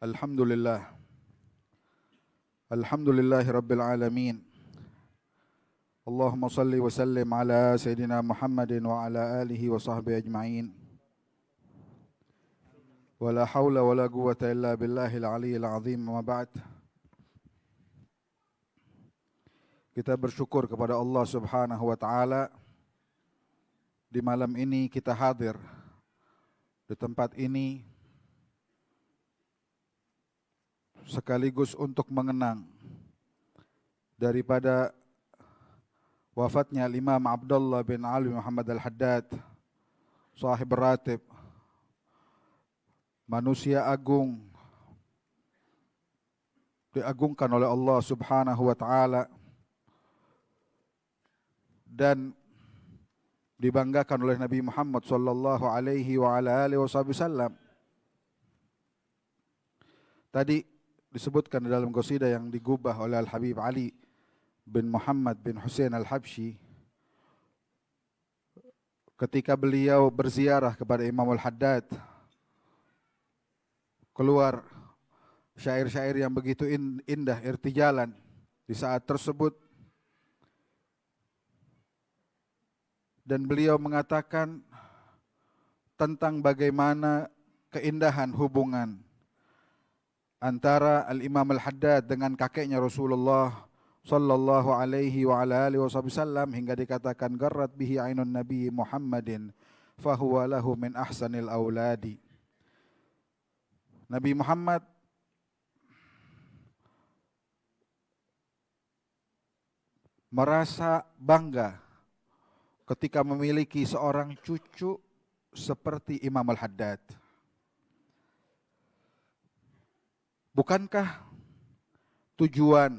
Alhamdulillah. Alhamdulillahi Rabbil Alamin. Allahumma salli wa sallim ala Sayyidina Muhammadin wa ala alihi wa sahbihi ajma'in. Wa la hawla wa la quwwata illa billahil aliyyil azim, ma ba'd. Kita bersyukur kepada Allah Subhanahu wa taala. Di malam ini kita hadir di tempat ini sekaligus untuk mengenang daripada wafatnya Imam Abdullah bin Ali Muhammad Al-Haddad, sahib ratib, manusia agung, diagungkan oleh Allah Subhanahu wa taala dan dibanggakan oleh Nabi Muhammad sallallahu alaihi wa ala alihi wasallam. Tadi disebutkan dalam qasidah yang digubah oleh Al-Habib Ali bin Muhammad bin Hussein Al-Habsyi ketika beliau berziarah kepada Imam Al-Haddad, keluar syair-syair yang begitu indah, irtijalan di saat tersebut, dan beliau mengatakan tentang bagaimana keindahan hubungan antara Al-Imam Al-Haddad dengan kakeknya Rasulullah sallallahu alaihi wa ala alihi wasallam, hingga dikatakan garrat bihi ainun Nabi Muhammadin fahuwa lahu min ahsanil auladi. Nabi Muhammad merasa bangga ketika memiliki seorang cucu seperti Imam Al-Haddad. Bukankah tujuan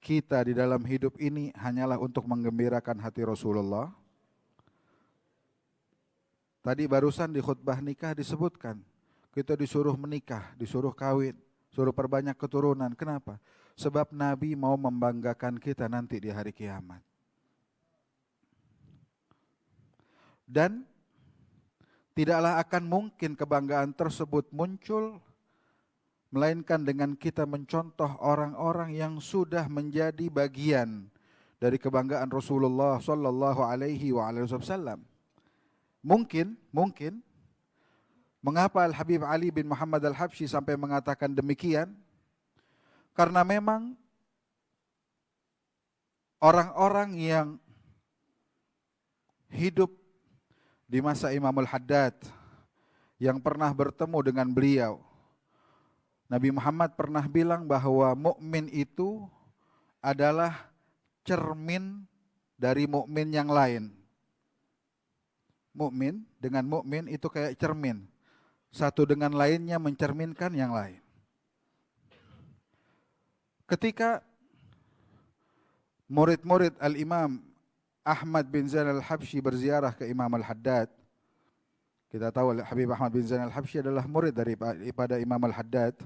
kita di dalam hidup ini hanyalah untuk menggembirakan hati Rasulullah? Tadi barusan di khutbah nikah disebutkan, kita disuruh menikah, disuruh kawin, suruh perbanyak keturunan. Kenapa? Sebab Nabi mau membanggakan kita nanti di hari kiamat. Dan tidaklah akan mungkin kebanggaan tersebut muncul melainkan dengan kita mencontoh orang-orang yang sudah menjadi bagian dari kebanggaan Rasulullah sallallahu alaihi wasallam. Mungkin mengapa Al-Habib Ali bin Muhammad Al-Habsyi sampai mengatakan demikian? Karena memang orang-orang yang hidup di masa Imam Al-Haddad yang pernah bertemu dengan beliau, Nabi Muhammad pernah bilang bahwa mukmin itu adalah cermin dari mukmin yang lain. Mukmin dengan mukmin itu kayak cermin, satu dengan lainnya mencerminkan yang lain. Ketika murid-murid Al-Imam Ahmad bin Zain Al-Habsyi berziarah ke Imam Al-Haddad, kita tahu Habib Ahmad bin Zain Al-Habsyi adalah murid daripada Imam Al-Haddad.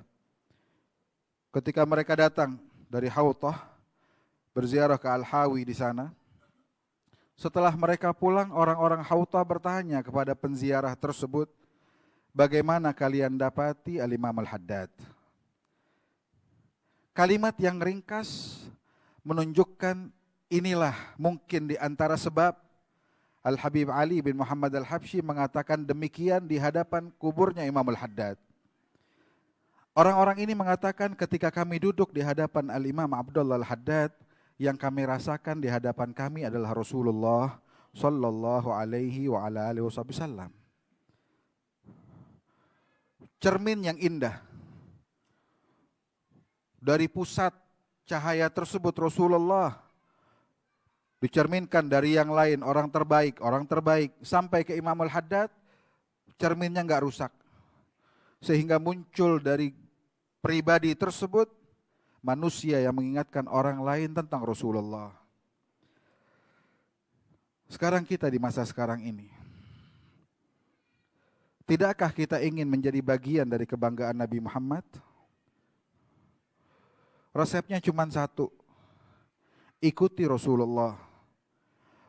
Ketika mereka datang dari Hautah berziarah ke Al-Hawi di sana, setelah mereka pulang, orang-orang Hautah bertanya kepada penziarah tersebut, bagaimana kalian dapati Al-Imam Al-Haddad? Kalimat yang ringkas menunjukkan inilah mungkin di antara sebab Al-Habib Ali bin Muhammad Al-Habsyi mengatakan demikian di hadapan kuburnya Imam Al-Haddad. Orang-orang ini mengatakan ketika kami duduk di hadapan Al-Imam Abdullah Al-Haddad, yang kami rasakan di hadapan kami adalah Rasulullah sallallahu alaihi wa ala alihi wasallam. Cermin yang indah. Dari pusat cahaya tersebut Rasulullah dicerminkan dari yang lain, orang terbaik sampai ke Imam Al-Haddad, cerminnya enggak rusak. Sehingga muncul dari pribadi tersebut manusia yang mengingatkan orang lain tentang Rasulullah. Sekarang kita di masa sekarang ini, tidakkah kita ingin menjadi bagian dari kebanggaan Nabi Muhammad? Resepnya cuma satu, ikuti Rasulullah.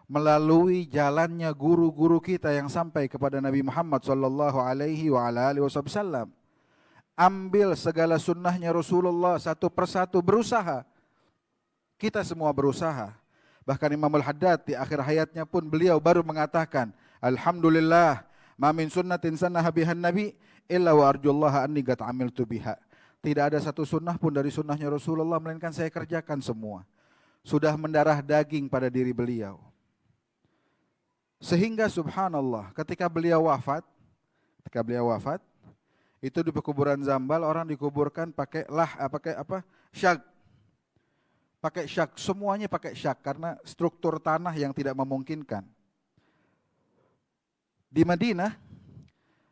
Melalui jalannya guru-guru kita yang sampai kepada Nabi Muhammad sallallahu alaihi wa ala alihi wasallam. ambil segala sunnahnya Rasulullah satu persatu, berusaha. Kita semua berusaha. Bahkan Imam Al-Haddad di akhir hayatnya pun beliau baru mengatakan, Alhamdulillah, ma min sunnatin sannaha bihan nabi illa wa arjullaha anni qad amiltu biha. Tidak ada satu sunnah pun dari sunnahnya Rasulullah melainkan saya kerjakan semua. Sudah mendarah daging pada diri beliau. Sehingga subhanallah, ketika beliau wafat, itu di pekuburan Zambal orang dikuburkan pakai syak. Pakai syak, semuanya pakai syak karena struktur tanah yang tidak memungkinkan. Di Madinah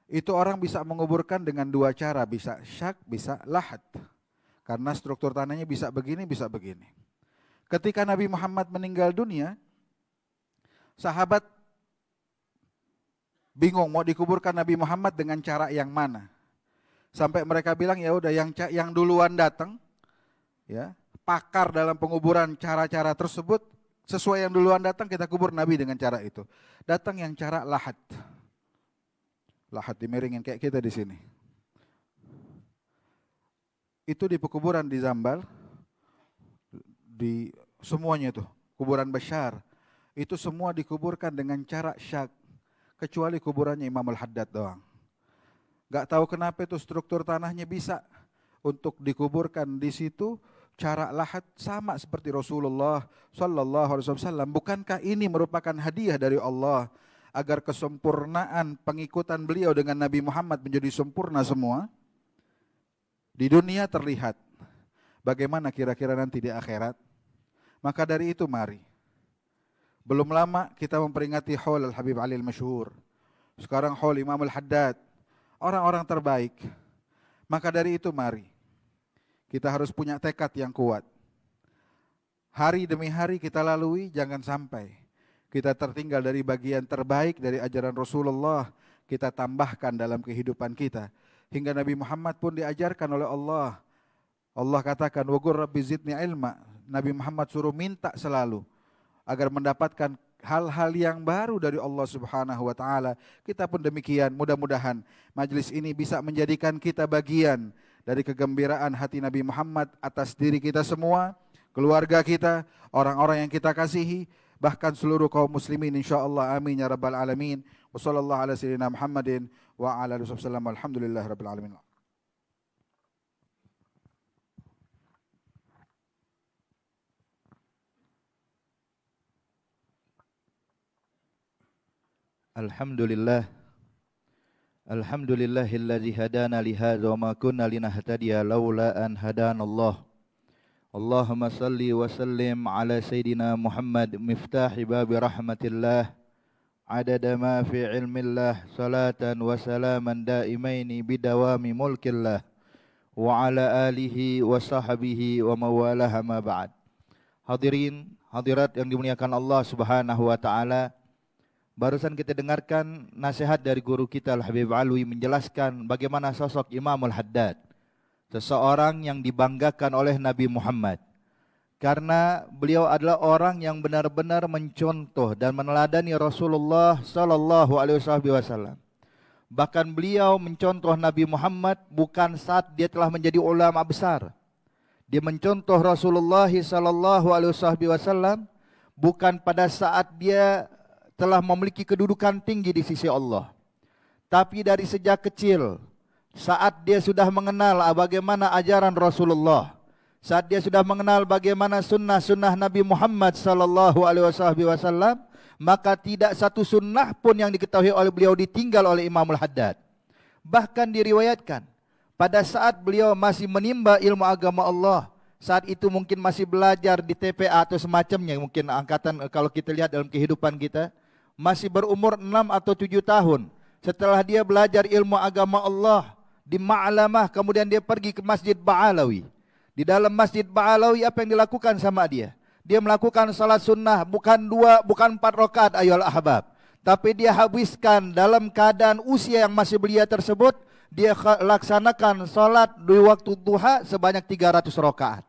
itu orang bisa menguburkan dengan dua cara, bisa syak, bisa lahat. Karena struktur tanahnya bisa begini, bisa begini. Ketika Nabi Muhammad meninggal dunia, sahabat bingung mau dikuburkan Nabi Muhammad dengan cara yang mana. Sampai mereka bilang ya udah yang duluan datang, ya, pakar dalam penguburan cara-cara tersebut, sesuai yang duluan datang kita kubur Nabi dengan cara itu. Datang yang cara lahat. Lahat dimiringin kayak kita di sini. Itu di pekuburan di Zambal, di semuanya itu, kuburan Bashar, itu semua dikuburkan dengan cara syak, kecuali kuburannya Imam Al-Haddad doang. Gak tahu kenapa itu struktur tanahnya bisa untuk dikuburkan di situ. Cara lahat sama seperti Rasulullah Sallallahu Alaihi Wasallam. Bukankah ini merupakan hadiah dari Allah agar kesempurnaan pengikutan beliau dengan Nabi Muhammad menjadi sempurna semua? Di dunia terlihat, bagaimana kira-kira nanti di akhirat? Maka dari itu mari. Belum lama kita memperingati Haul Al-Habib Ali Al-Masyhur. Sekarang Haul Imam Al-Haddad. Orang-orang terbaik. Maka dari itu mari. Kita harus punya tekad yang kuat. Hari demi hari kita lalui, jangan sampai kita tertinggal dari bagian terbaik dari ajaran Rasulullah. Kita tambahkan dalam kehidupan kita. Hingga Nabi Muhammad pun diajarkan oleh Allah. Allah katakan, wa qur rabbi zidni ilma. Nabi Muhammad suruh minta selalu agar mendapatkan hal-hal yang baru dari Allah Subhanahu wa taala. Kita pun demikian, mudah-mudahan majelis ini bisa menjadikan kita bagian dari kegembiraan hati Nabi Muhammad atas diri kita semua, keluarga kita, orang-orang yang kita kasihi, bahkan seluruh kaum muslimin insyaallah, amin ya rabbal alamin. Wa sallallahu ala sayyidina Muhammadin wa ala alihi wasallam. Alhamdulillah rabbil alamin. Alhamdulillah. Alhamdulillahilladzi hadana li hadza wa ma kunna linahtadiya laula an hadanallah. Allahumma salli wa sallim ala sayidina Muhammad miftahi babi rahmatillah adada ma fi ilmillah salatan wa salaman daimaini bidawami mulkillah wa ala alihi wa sahbihi wa mawalaha ma ba'd. Hadirin hadirat yang dimuliakan Allah Subhanahu wa taala, barusan kita dengarkan nasihat dari guru kita Al-Habib Alwi menjelaskan bagaimana sosok Imam Al-Haddad, seseorang yang dibanggakan oleh Nabi Muhammad. Karena beliau adalah orang yang benar-benar mencontoh dan meneladani Rasulullah Sallallahu Alaihi Wasallam. Bahkan beliau mencontoh Nabi Muhammad bukan saat dia telah menjadi ulama besar. Dia mencontoh Rasulullah Sallallahu Alaihi Wasallam bukan pada saat dia telah memiliki kedudukan tinggi di sisi Allah, tapi dari sejak kecil, saat dia sudah mengenal bagaimana ajaran Rasulullah, saat dia sudah mengenal bagaimana sunnah-sunnah Nabi Muhammad Sallallahu Alaihi Wasallam, maka tidak satu sunnah pun yang diketahui oleh beliau ditinggal oleh Imam Al-Haddad. Bahkan diriwayatkan pada saat beliau masih menimba ilmu agama Allah, saat itu mungkin masih belajar di TPA atau semacamnya, mungkin angkatan kalau kita lihat dalam kehidupan kita, masih berumur 6 atau 7 tahun. Setelah dia belajar ilmu agama Allah di Ma'lamah, kemudian dia pergi ke Masjid Ba'alawi. Di dalam Masjid Ba'alawi apa yang dilakukan sama dia? Dia melakukan salat sunnah, bukan 2, bukan 4 rakaat ayyuhal ahbab. Tapi dia habiskan dalam keadaan usia yang masih belia tersebut, dia laksanakan salat di waktu duha sebanyak 300 rakaat.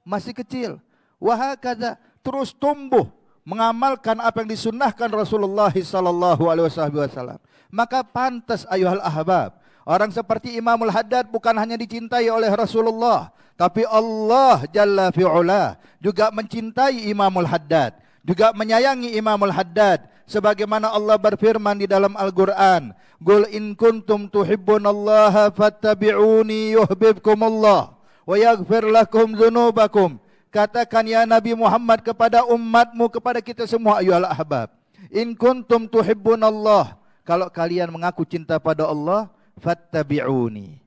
Masih kecil. Wahakadha, terus tumbuh mengamalkan apa yang disunnahkan Rasulullah sallallahu alaihi wasallam. Maka pantas ayuhal ahbab, Orang seperti Imamul Haddad bukan hanya dicintai oleh Rasulullah, tapi Allah Jalla fi'ula juga mencintai Imamul Haddad, juga menyayangi Imamul Haddad. Sebagaimana Allah berfirman di dalam Al-Quran, Qul in kuntum tuhibbunallaha fattabi'uni yuhbibkumullah wa yaghfir lakum dzunubakum. Katakan ya Nabi Muhammad kepada umatmu, kepada kita semua ayyuhal ahbab, in kuntum tuhibbunallah, kalau kalian mengaku cinta pada Allah, fattabi'uni,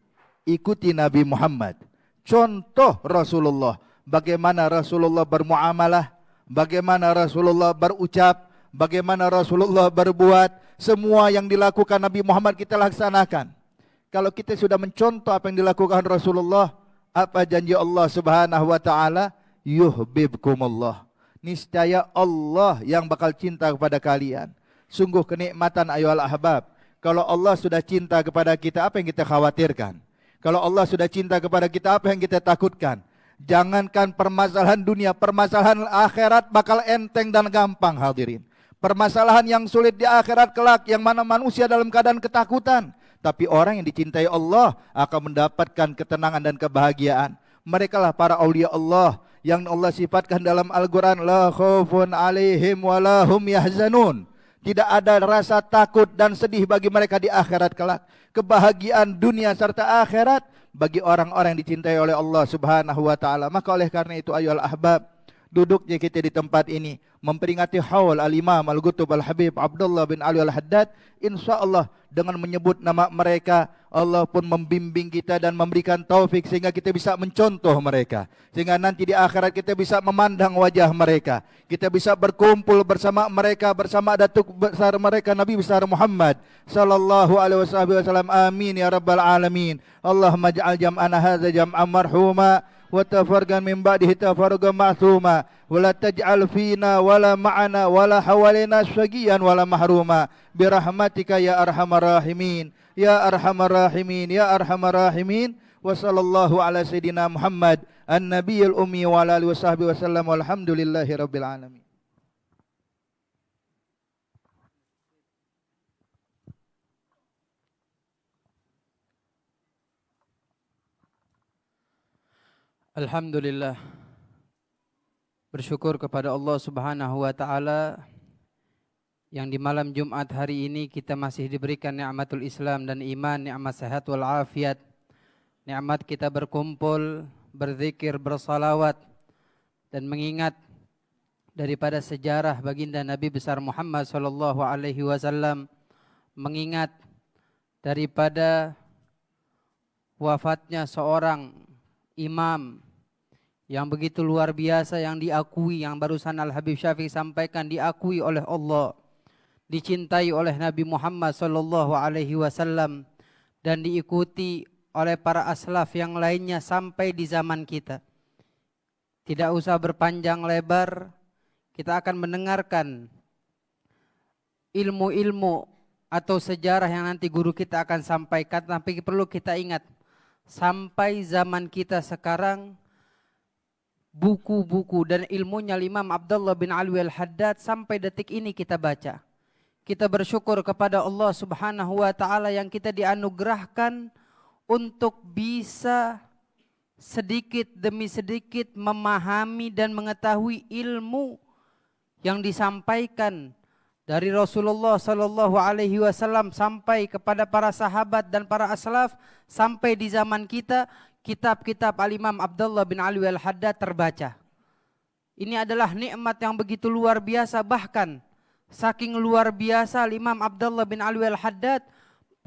ikuti Nabi Muhammad. Contoh Rasulullah, bagaimana Rasulullah bermuamalah, bagaimana Rasulullah berucap, bagaimana Rasulullah berbuat. Semua yang dilakukan Nabi Muhammad kita laksanakan. Kalau kita sudah mencontoh apa yang dilakukan Rasulullah, apa janji Allah Subhanahu wa taala? Yuhibbukumullah. Niscaya Allah yang bakal cinta kepada kalian. Sungguh kenikmatan ayyuhal ahbab. Kalau Allah sudah cinta kepada kita, apa yang kita khawatirkan? Kalau Allah sudah cinta kepada kita, apa yang kita takutkan? Jangankan permasalahan dunia, permasalahan akhirat bakal enteng dan gampang hadirin. Permasalahan yang sulit di akhirat kelak, yang mana manusia dalam keadaan ketakutan. Tapi orang yang dicintai Allah akan mendapatkan ketenangan dan kebahagiaan. Mereka lah para aulia Allah yang Allah sifatkan dalam Al-Quran. La khaufun alaihim wa lahum yahzanun. Tidak ada rasa takut dan sedih bagi mereka di akhirat kelak. Kebahagiaan dunia serta akhirat bagi orang-orang yang dicintai oleh Allah Subhanahu wa taala. Maka oleh karena itu ayyuhal ahbab, duduknya kita di tempat ini memperingati haul al-Imam Al-Qutb Al-Habib Abdullah bin Ali Al-Haddad, insyaallah dengan menyebut nama mereka, Allah pun membimbing kita dan memberikan taufik sehingga kita bisa mencontoh mereka. Sehingga nanti di akhirat kita bisa memandang wajah mereka. Kita bisa berkumpul bersama mereka, bersama datuk besar mereka Nabi besar Muhammad sallallahu alaihi wasallam. Amin ya rabbal alamin. Allahumma ja'al jam'ana hadza jam'an marhuma wa tafarqan min ba'dihi tafarqan ma'thuma wa la taj'al fina wala ma'ana wala hawalina syaqiyan wala mahruma bi rahmatika ya arhamar rahimin ya arhamar rahimin ya arhamar rahimin. Wa sallallahu ala sayidina Muhammad an-nabiyil ummi wa ala alihi washabbihi wasallam walhamdulillahi rabbil alamin. Alhamdulillah, bersyukur kepada Allah Subhanahu wa taala yang di malam Jumat hari ini kita masih diberikan nikmatul Islam dan iman, nikmat sehat wal afiat, nikmat kita berkumpul, berzikir, bersalawat dan mengingat daripada sejarah baginda Nabi besar Muhammad sallallahu alaihi wasallam, mengingat daripada wafatnya seorang imam yang begitu luar biasa, yang diakui, yang barusan Al-Habib Syafiq sampaikan, diakui oleh Allah, dicintai oleh Nabi Muhammad sallallahu alaihi wasallam dan diikuti oleh para aslaf yang lainnya sampai di zaman kita. Tidak usah berpanjang lebar, kita akan mendengarkan ilmu-ilmu atau sejarah yang nanti guru kita akan sampaikan. Tapi perlu kita ingat, sampai zaman kita sekarang, buku-buku dan ilmunya Imam Abdullah bin Ali Al-Haddad sampai detik ini kita baca. Kita bersyukur kepada Allah Subhanahu wa taala yang kita dianugerahkan untuk bisa sedikit demi sedikit memahami dan mengetahui ilmu yang disampaikan dari Rasulullah sallallahu alaihi wasallam sampai kepada para sahabat dan para aslaf sampai di zaman kita. Kitab-kitab Al-Imam Abdullah bin Ali Al-Haddad terbaca. Ini adalah nikmat yang begitu luar biasa. Bahkan saking luar biasa Al-Imam Abdullah bin Ali Al-Haddad,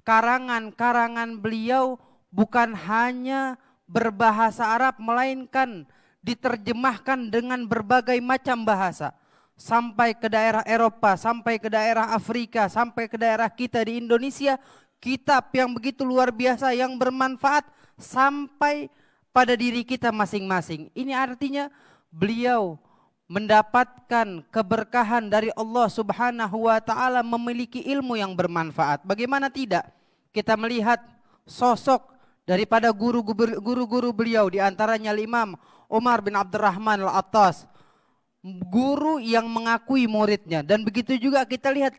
karangan-karangan beliau bukan hanya berbahasa Arab, melainkan diterjemahkan dengan berbagai macam bahasa. Sampai ke daerah Eropa, sampai ke daerah Afrika, sampai ke daerah kita di Indonesia. Kitab yang begitu luar biasa, yang bermanfaat sampai pada diri kita masing-masing. Ini artinya beliau mendapatkan keberkahan dari Allah Subhanahu wa taala, memiliki ilmu yang bermanfaat. Bagaimana tidak? Kita melihat sosok daripada guru-guru beliau, di antaranya Imam Umar bin Abdurrahman Al-Attas, guru yang mengakui muridnya. Dan begitu juga kita lihat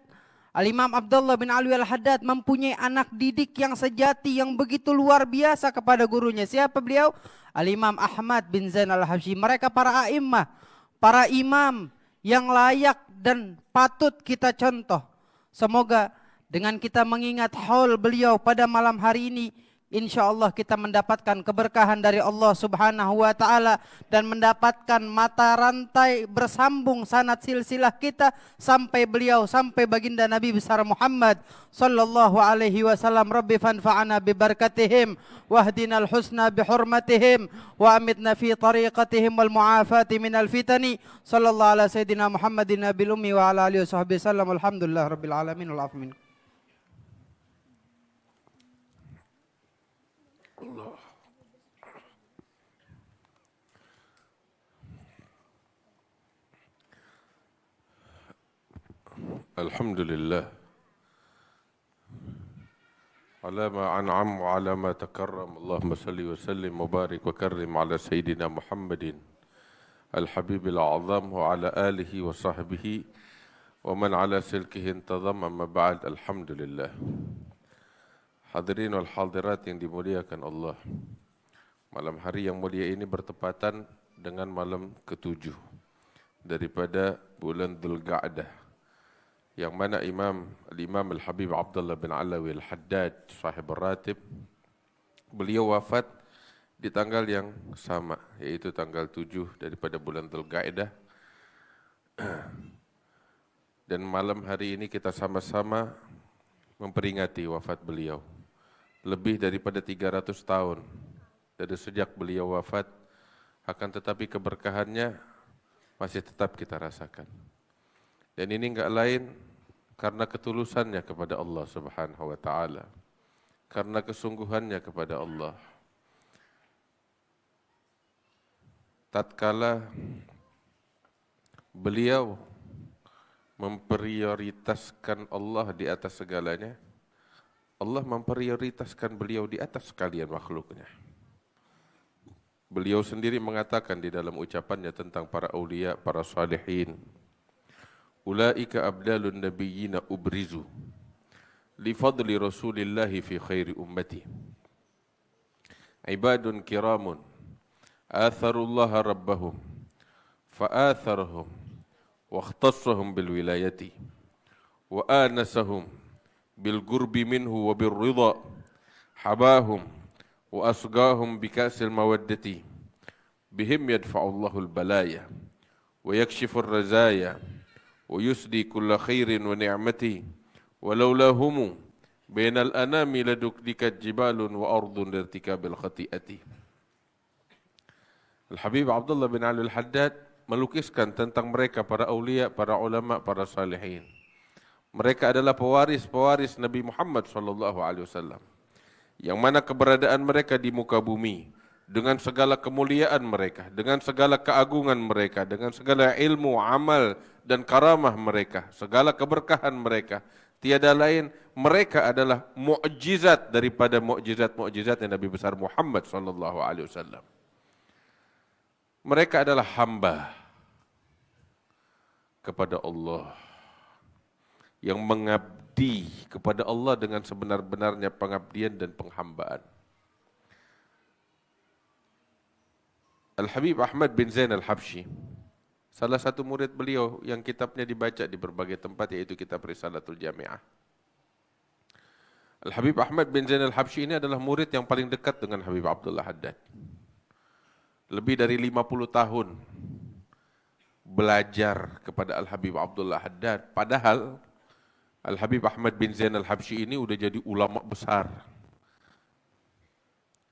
Al-Imam Abdullah bin Alwi Al-Haddad mempunyai anak didik yang sejati, yang begitu luar biasa kepada gurunya. Siapa beliau? Al-Imam Ahmad bin Zain Al-Habsyi. Mereka para a'immah, para imam yang layak dan patut kita contoh. Semoga dengan kita mengingat haul beliau pada malam hari ini, insya Allah kita mendapatkan keberkahan dari Allah Subhanahu wa Ta'ala dan mendapatkan mata rantai bersambung sanad silsilah kita sampai beliau, sampai baginda Nabi besar Muhammad sallallahu alaihi wasallam. Rabbi fanfa'ana bi barakatihim wahdinal husna bi hurmatihim wa amitna fi tariqatihim wal mu'afati minal fitani. Sallallahu ala sayyidina Muhammadin nabil ummi wa ala alihi washabbihi sallam. Alhamdulillah rabbil alamin wal afu minkum. Alhamdulillah ala ma an'am wa ala ma takarram. Allahumma salli wa sallim wa barik wa karrim ala sayyidina Muhammadin al-habibil a'zam wa ala alihi wa sahbihi wa man ala silkihi intazam. Amma ba'd. Alhamdulillah. Hadirin wal hadirat yang dimuliakan Allah, malam hari yang mulia ini bertepatan dengan malam ke-7 daripada bulan Dzulqa'dah, yang mana Al-Imam Al-Habib Abdullah bin Alwi Al-Haddad sahib al-ratib, beliau wafat di tanggal yang sama, yaitu tanggal 7 daripada bulan Dzulqa'dah. Dan malam hari ini kita sama-sama memperingati wafat beliau. Lebih daripada 300 tahun dari sejak beliau wafat, akan tetapi keberkahannya masih tetap kita rasakan. Dan ini enggak lain karena ketulusannya kepada Allah Subhanahu wa Ta'ala, karena kesungguhannya kepada Allah. Tatkala beliau memprioritaskan Allah di atas segalanya, Allah memprioritaskan beliau di atas sekalian makhluknya. Beliau sendiri mengatakan di dalam ucapannya tentang para aulia, para salihin, ulaika abdalun nabiyyina ubrizu li fadli rasulillahi fi khairi ummati ibadun kiramun atharullaha rabbahum fa'atharahum wa ikhtassahum bil wilayati wa anasahum bil gurbi minhu wa bir ridha habahum wa asgahum bikasil mawaddati bihim yadfa'ullahu al balaya wa yakshifur razaya wa yusdi kulla khairin wa ni'mati walaula humu bainal anami ladukdikat jibalun wa ardun lirtikabil khati'ati. Al-Habib Abdullah bin Alwi Al-Haddad melukiskan tentang mereka, para aulia, para ulama, para salihin. Mereka adalah pewaris Nabi Muhammad SAW, yang mana keberadaan mereka di muka bumi dengan segala kemuliaan mereka, dengan segala keagungan mereka, dengan segala ilmu, amal dan karamah mereka, segala keberkahan mereka, tiada lain mereka adalah mukjizat daripada mukjizat-mukjizat Nabi besar Muhammad SAW. Mereka adalah hamba kepada Allah, yang mengabdi kepada Allah dengan sebenar-benarnya pengabdian dan penghambaan. Al-Habib Ahmad bin Zain Al-Habsyi, salah satu murid beliau yang kitabnya dibaca di berbagai tempat, yaitu kitab Risalatul Jami'ah. Al-Habib Ahmad bin Zain Al-Habsyi ini adalah murid yang paling dekat dengan Habib Abdullah Haddad. Lebih dari 50 tahun belajar kepada Al-Habib Abdullah Haddad, padahal Al-Habib Ahmad bin Zain Al-Habsyi ini udah jadi ulama besar.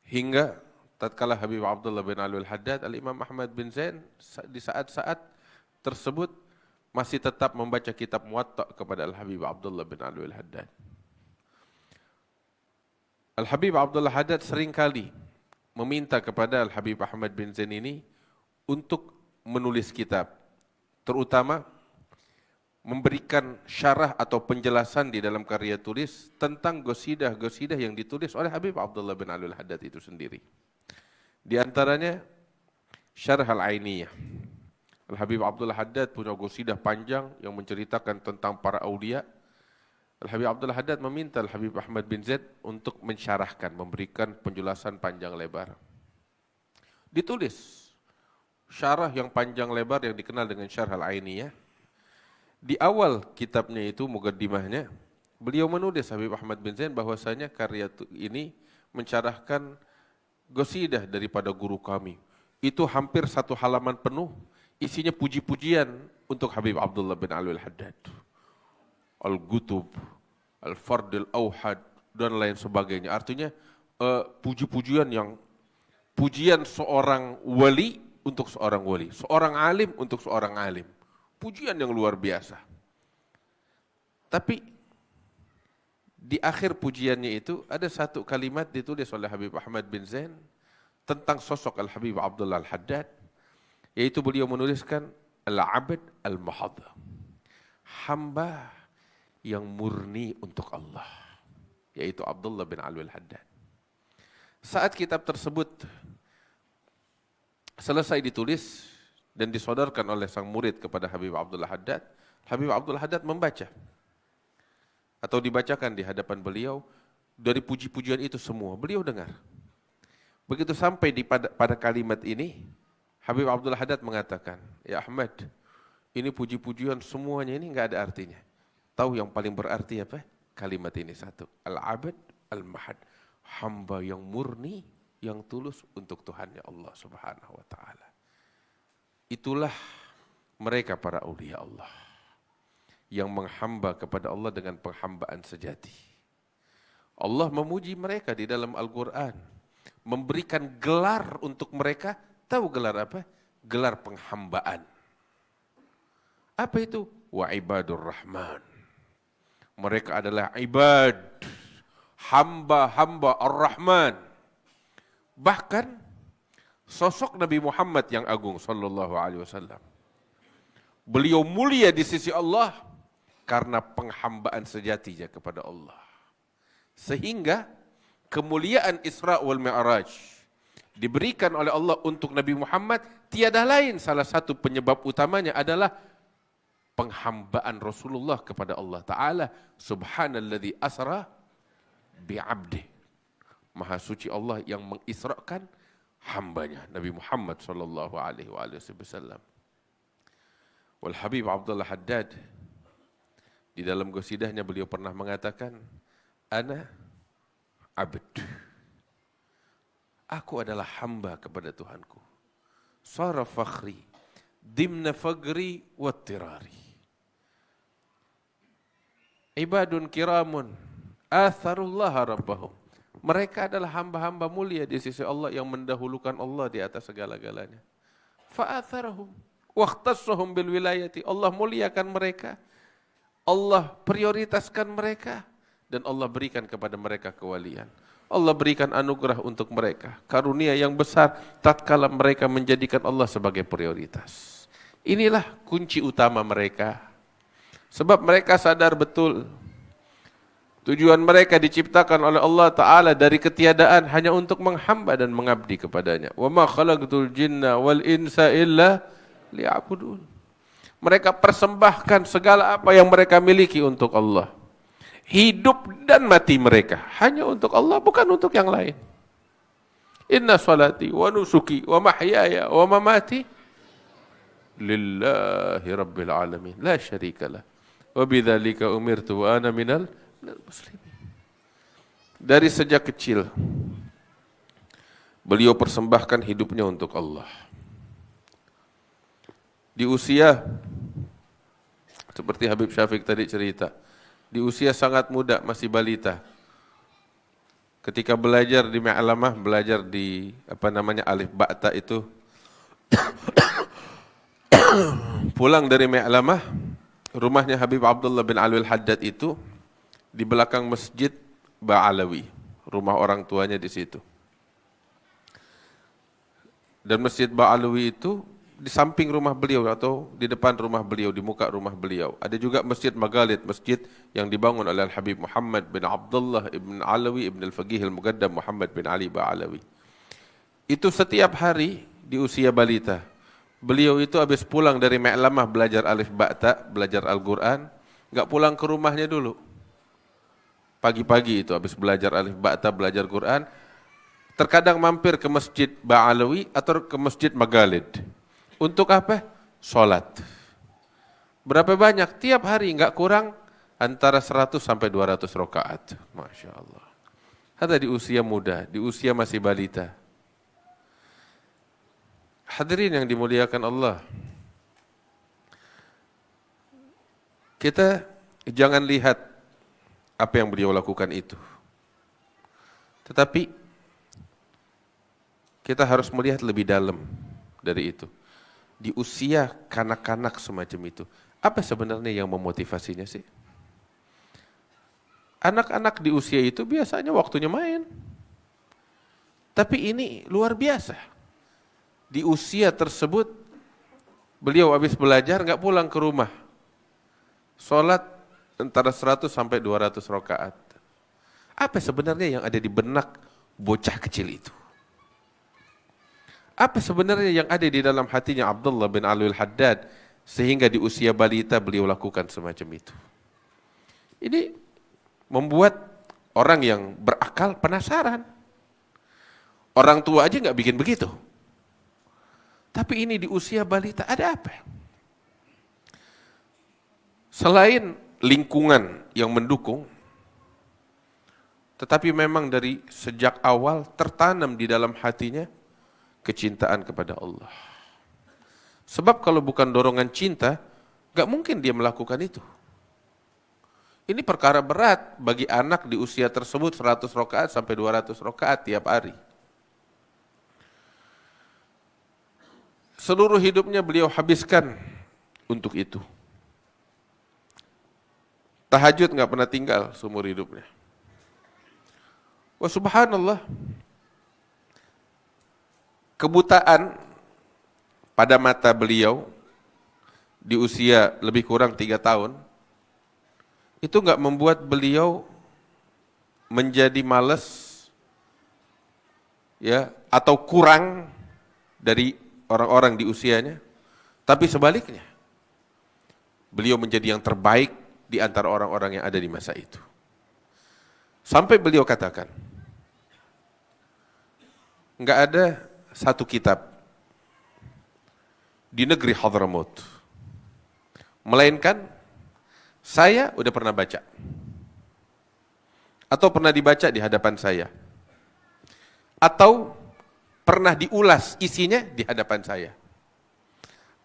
Hingga tatkala Habib Abdullah bin Alwi Al-Haddad, Al-Imam Ahmad bin Zain di saat-saat tersebut masih tetap membaca kitab Muwatta kepada Al-Habib Abdullah bin Alwi Al-Haddad. Al-Habib Abdullah Haddad seringkali meminta kepada Al-Habib Ahmad bin Zain ini untuk menulis kitab, terutama memberikan syarah atau penjelasan di dalam karya tulis tentang gosidah-gosidah yang ditulis oleh Habib Abdullah bin Alwi Al-Haddad itu sendiri. Di antaranya Syarh Al-Ainiyah. Al-Habib Abdullah Haddad punya gosidah panjang yang menceritakan tentang para aulia, Al-Habib Abdullah Haddad meminta Al-Habib Ahmad bin Zaid untuk mensyarahkan, memberikan penjelasan panjang lebar. Ditulis syarah yang panjang lebar yang dikenal dengan Syarh Al-Ainiyah. Di awal kitabnya itu, muqaddimahnya, beliau menulis Habib Ahmad bin Zaid bahwasanya karya ini mensyarahkan qasidah daripada guru kami. Itu hampir 1 halaman penuh, isinya puji-pujian untuk Habib Abdullah bin Alwi Al-Haddad. Al-Gutub, Al-Fardil Auhad, dan lain sebagainya. Artinya puji-pujian yang, pujian seorang wali untuk seorang wali, seorang alim untuk seorang alim. Pujian yang luar biasa. Tapi di akhir pujiannya itu ada satu kalimat ditulis oleh Habib Ahmad bin Zain tentang sosok Al-Habib Abdullah Al-Haddad, yaitu beliau menuliskan Al-Abd Al-Mahad, hamba yang murni untuk Allah, yaitu Abdullah bin Alwi Al-Haddad. Saat kitab tersebut selesai ditulis dan disodorkan oleh sang murid kepada Habib Abdullah Haddad, Habib Abdullah Haddad membaca atau dibacakan di hadapan beliau. Dari puji-pujian itu semua beliau dengar. Begitu sampai pada kalimat ini, Habib Abdullah Haddad mengatakan, ya Ahmad, ini puji-pujian semuanya ini enggak ada artinya. Tahu yang paling berarti apa? Kalimat ini satu, Al-Abd Al-Mahad, hamba yang murni, yang tulus untuk Tuhannya Allah Subhanahu wa taala. Itulah mereka para aulia Allah yang menghamba kepada Allah dengan penghambaan sejati. Allah memuji mereka di dalam Al-Quran, memberikan gelar untuk mereka. Tahu gelar apa? Gelar penghambaan. Apa itu? Wa ibadur rahman. Mereka adalah ibad, hamba-hamba ar-Rahman. Bahkan sosok Nabi Muhammad yang agung sallallahu alaihi wasallam, beliau mulia di sisi Allah karena penghambaan sejatinya kepada Allah. Sehingga kemuliaan Isra wal Mi'raj diberikan oleh Allah untuk Nabi Muhammad, tiada lain, salah satu penyebab utamanya adalah penghambaan Rasulullah kepada Allah Ta'ala. Subhanalladzi asra bi'abdi. Maha suci Allah yang mengisrakan hambanya, Nabi Muhammad sallallahu alaihi wasallam. Wal Habib Abdullah Haddad, di dalam qasidahnya beliau pernah mengatakan, ana abd. Aku adalah hamba kepada Tuhanku. Sara fakhri dimna fagri wattirari. Ibadun kiramun atharullaha rabbahum. Mereka adalah hamba-hamba mulia di sisi Allah yang mendahulukan Allah di atas segala-galanya. Fa'atharahum wakhtassahum bil wilayati. Allah muliakan mereka, Allah prioritaskan mereka, dan Allah berikan kepada mereka kewalian. Allah berikan anugerah untuk mereka, karunia yang besar tatkala mereka menjadikan Allah sebagai prioritas. Inilah kunci utama mereka. Sebab mereka sadar betul tujuan mereka diciptakan oleh Allah Ta'ala dari ketiadaan hanya untuk menghamba dan mengabdi kepadanya. Wa ma khalaqtul jinna wal insa illa liya'budun. Mereka persembahkan segala apa yang mereka miliki untuk Allah. Hidup dan mati mereka hanya untuk Allah, bukan untuk yang lain. Inna salati wa nusuki wa mahyaya wa mamati lillahi rabbil alamin la syarika lah. Wa bidzalika umirtu wa ana minal muslimin. Dari sejak kecil beliau persembahkan hidupnya untuk Allah. Di usia seperti Habib Syafiq tadi cerita, di usia sangat muda, masih balita, ketika belajar di Ma'lamah, belajar di alif ba'ta itu, pulang dari Ma'lamah, rumahnya Habib Abdullah bin Alwi Al-Haddad itu di belakang Masjid Ba'alawi, rumah orang tuanya di situ. Dan Masjid Ba'alawi itu di samping rumah beliau atau di depan rumah beliau, di muka rumah beliau. Ada juga Masjid Maghalid, masjid yang dibangun oleh Al-Habib Muhammad bin Abdullah ibn Alawi ibn Al-Faqih Al-Muqaddam Muhammad bin Ali Ba'alawi. Itu setiap hari di usia balita, beliau itu habis pulang dari Ma'lamah belajar alif ba'ta, belajar Al-Quran, enggak pulang ke rumahnya dulu. Pagi-pagi itu habis belajar alif ba'ta, belajar Quran, terkadang mampir ke masjid Ba'alawi atau ke masjid Magalid. Untuk apa? Sholat. Berapa banyak? Tiap hari enggak kurang antara 100 sampai 200 rakaat. Masya Allah. Ada di usia muda, di usia masih balita. Hadirin yang dimuliakan Allah. Kita jangan lihat apa yang beliau lakukan itu. Tetapi kita harus melihat lebih dalam dari itu. Di usia kanak-kanak semacam itu, apa sebenarnya yang memotivasinya sih? Anak-anak di usia itu biasanya waktunya main. Tapi ini luar biasa. Di usia tersebut, beliau habis belajar nggak pulang ke rumah. Sholat antara 100 sampai 200 rakaat. Apa sebenarnya yang ada di benak bocah kecil itu? Apa sebenarnya yang ada di dalam hatinya Abdullah bin Alwi al-Haddad sehingga di usia balita beliau lakukan semacam itu? Ini membuat orang yang berakal penasaran. Orang tua aja nggak bikin begitu. Tapi ini di usia balita ada apa? Selain lingkungan yang mendukung, tetapi memang dari sejak awal tertanam di dalam hatinya kecintaan kepada Allah. Sebab kalau bukan dorongan cinta, gak mungkin dia melakukan itu. Ini perkara berat bagi anak di usia tersebut 100 rakaat sampai 200 rakaat tiap hari. Seluruh hidupnya beliau habiskan untuk itu. Tahajud gak pernah tinggal seumur hidupnya. Wah subhanallah. Kebutaan pada mata beliau di usia lebih kurang 3 tahun, itu enggak membuat beliau menjadi malas ya atau kurang dari orang-orang di usianya, tapi sebaliknya. Beliau menjadi yang terbaik di antara orang-orang yang ada di masa itu. Sampai beliau katakan, enggak ada satu kitab di negeri Hadramaut, melainkan saya udah pernah baca atau pernah dibaca di hadapan saya atau pernah diulas isinya di hadapan saya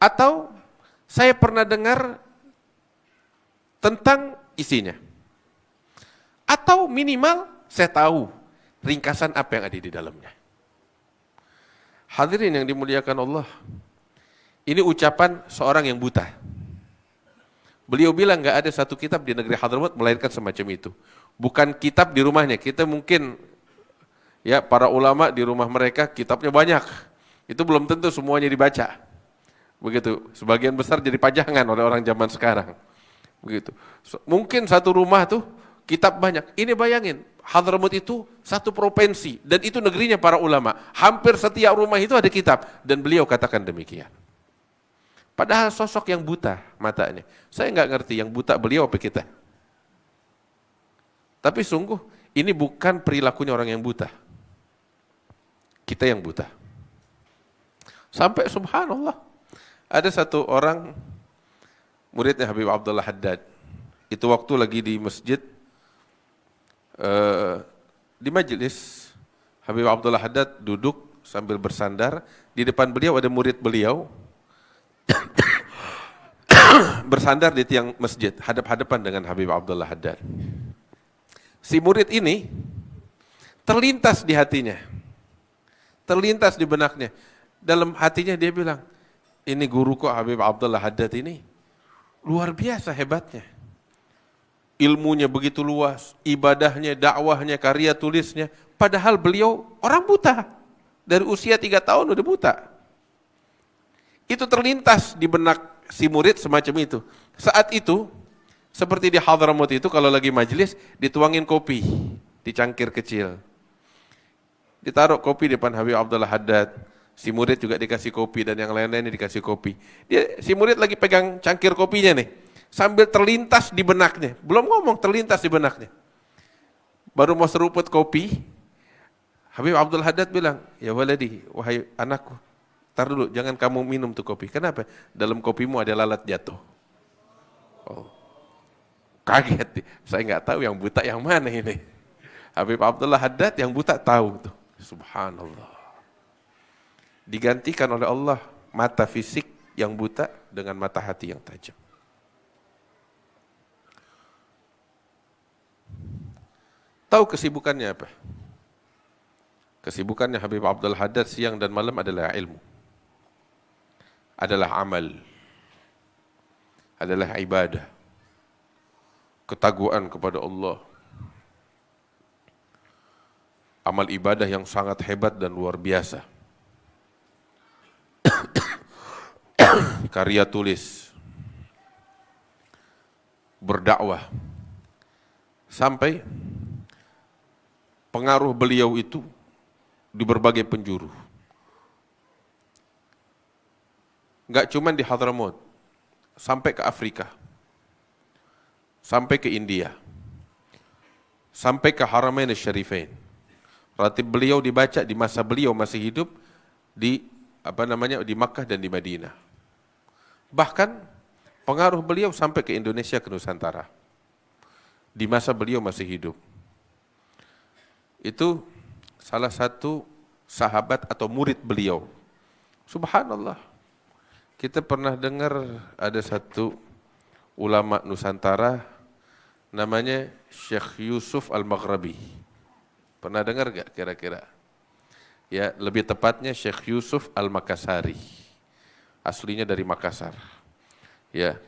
atau saya pernah dengar tentang isinya atau minimal saya tahu ringkasan apa yang ada di dalamnya. Hadirin yang dimuliakan Allah, ini ucapan seorang yang buta. Beliau bilang enggak ada satu kitab di negeri Hadramaut melainkan semacam itu. Bukan kitab di rumahnya, kita mungkin ya para ulama di rumah mereka kitabnya banyak. Itu belum tentu semuanya dibaca. Begitu, sebagian besar jadi pajangan oleh orang zaman sekarang. Begitu. Mungkin satu rumah tuh kitab banyak. Ini bayangin, Hadramaut itu satu provinsi dan itu negerinya para ulama. Hampir setiap rumah itu ada kitab dan beliau katakan demikian. Padahal sosok yang buta matanya. Saya enggak ngerti yang buta beliau apa kita. Tapi sungguh ini bukan perilakunya orang yang buta. Kita yang buta. Sampai subhanallah ada satu orang muridnya Habib Abdullah Haddad. Itu waktu lagi di masjid di majelis, Habib Abdullah Haddad duduk sambil bersandar, di depan beliau ada murid beliau bersandar di tiang masjid, hadap-hadapan dengan Habib Abdullah Haddad. Si murid ini terlintas di hatinya, terlintas di benaknya. Dalam hatinya dia bilang, ini guruku Habib Abdullah Haddad ini luar biasa hebatnya. Ilmunya begitu luas, ibadahnya, dakwahnya, karya tulisnya. Padahal beliau orang buta. Dari usia 3 tahun udah buta. Itu terlintas di benak si murid semacam itu. Saat itu, seperti di Hadramaut itu kalau lagi majelis, dituangin kopi di cangkir kecil. Ditaruh kopi di depan Habib Abdullah Haddad. Si murid juga dikasih kopi dan yang lain-lainnya dikasih kopi. Si murid lagi pegang cangkir kopinya nih. Sambil terlintas di benaknya, belum ngomong terlintas di benaknya. baru mau seruput kopi, Habib Abdul Haddad bilang, ya waladi, wahai anakku, tar dulu, jangan kamu minum tuh kopi. Kenapa? Dalam kopimu ada lalat jatuh. Oh, kaget, saya nggak tahu yang buta yang mana ini. Habib Abdullah Haddad yang buta tahu tuh. Subhanallah. Digantikan oleh Allah mata fisik yang buta dengan mata hati yang tajam. Tahu kesibukannya apa? Kesibukannya Habib Abdul Haddad siang dan malam adalah ilmu. Adalah amal. Adalah ibadah. Ketakwaan kepada Allah. Amal ibadah yang sangat hebat dan luar biasa. Karya tulis. Berdakwah. Sampai pengaruh beliau itu di berbagai penjuru. Enggak cuma di Hadramaut, sampai ke Afrika, sampai ke India, sampai ke Haramain Syarifain. Ratib beliau dibaca di masa beliau masih hidup di di Makkah dan di Madinah. Bahkan pengaruh beliau sampai ke Indonesia, ke Nusantara. Di masa beliau masih hidup. Itu salah satu sahabat atau murid beliau. Subhanallah. Kita pernah dengar ada satu ulama Nusantara namanya Syekh Yusuf Al-Maghrabi. Pernah dengar gak kira-kira? Ya, lebih tepatnya Syekh Yusuf Al-Makassari. Aslinya dari Makassar. Ya.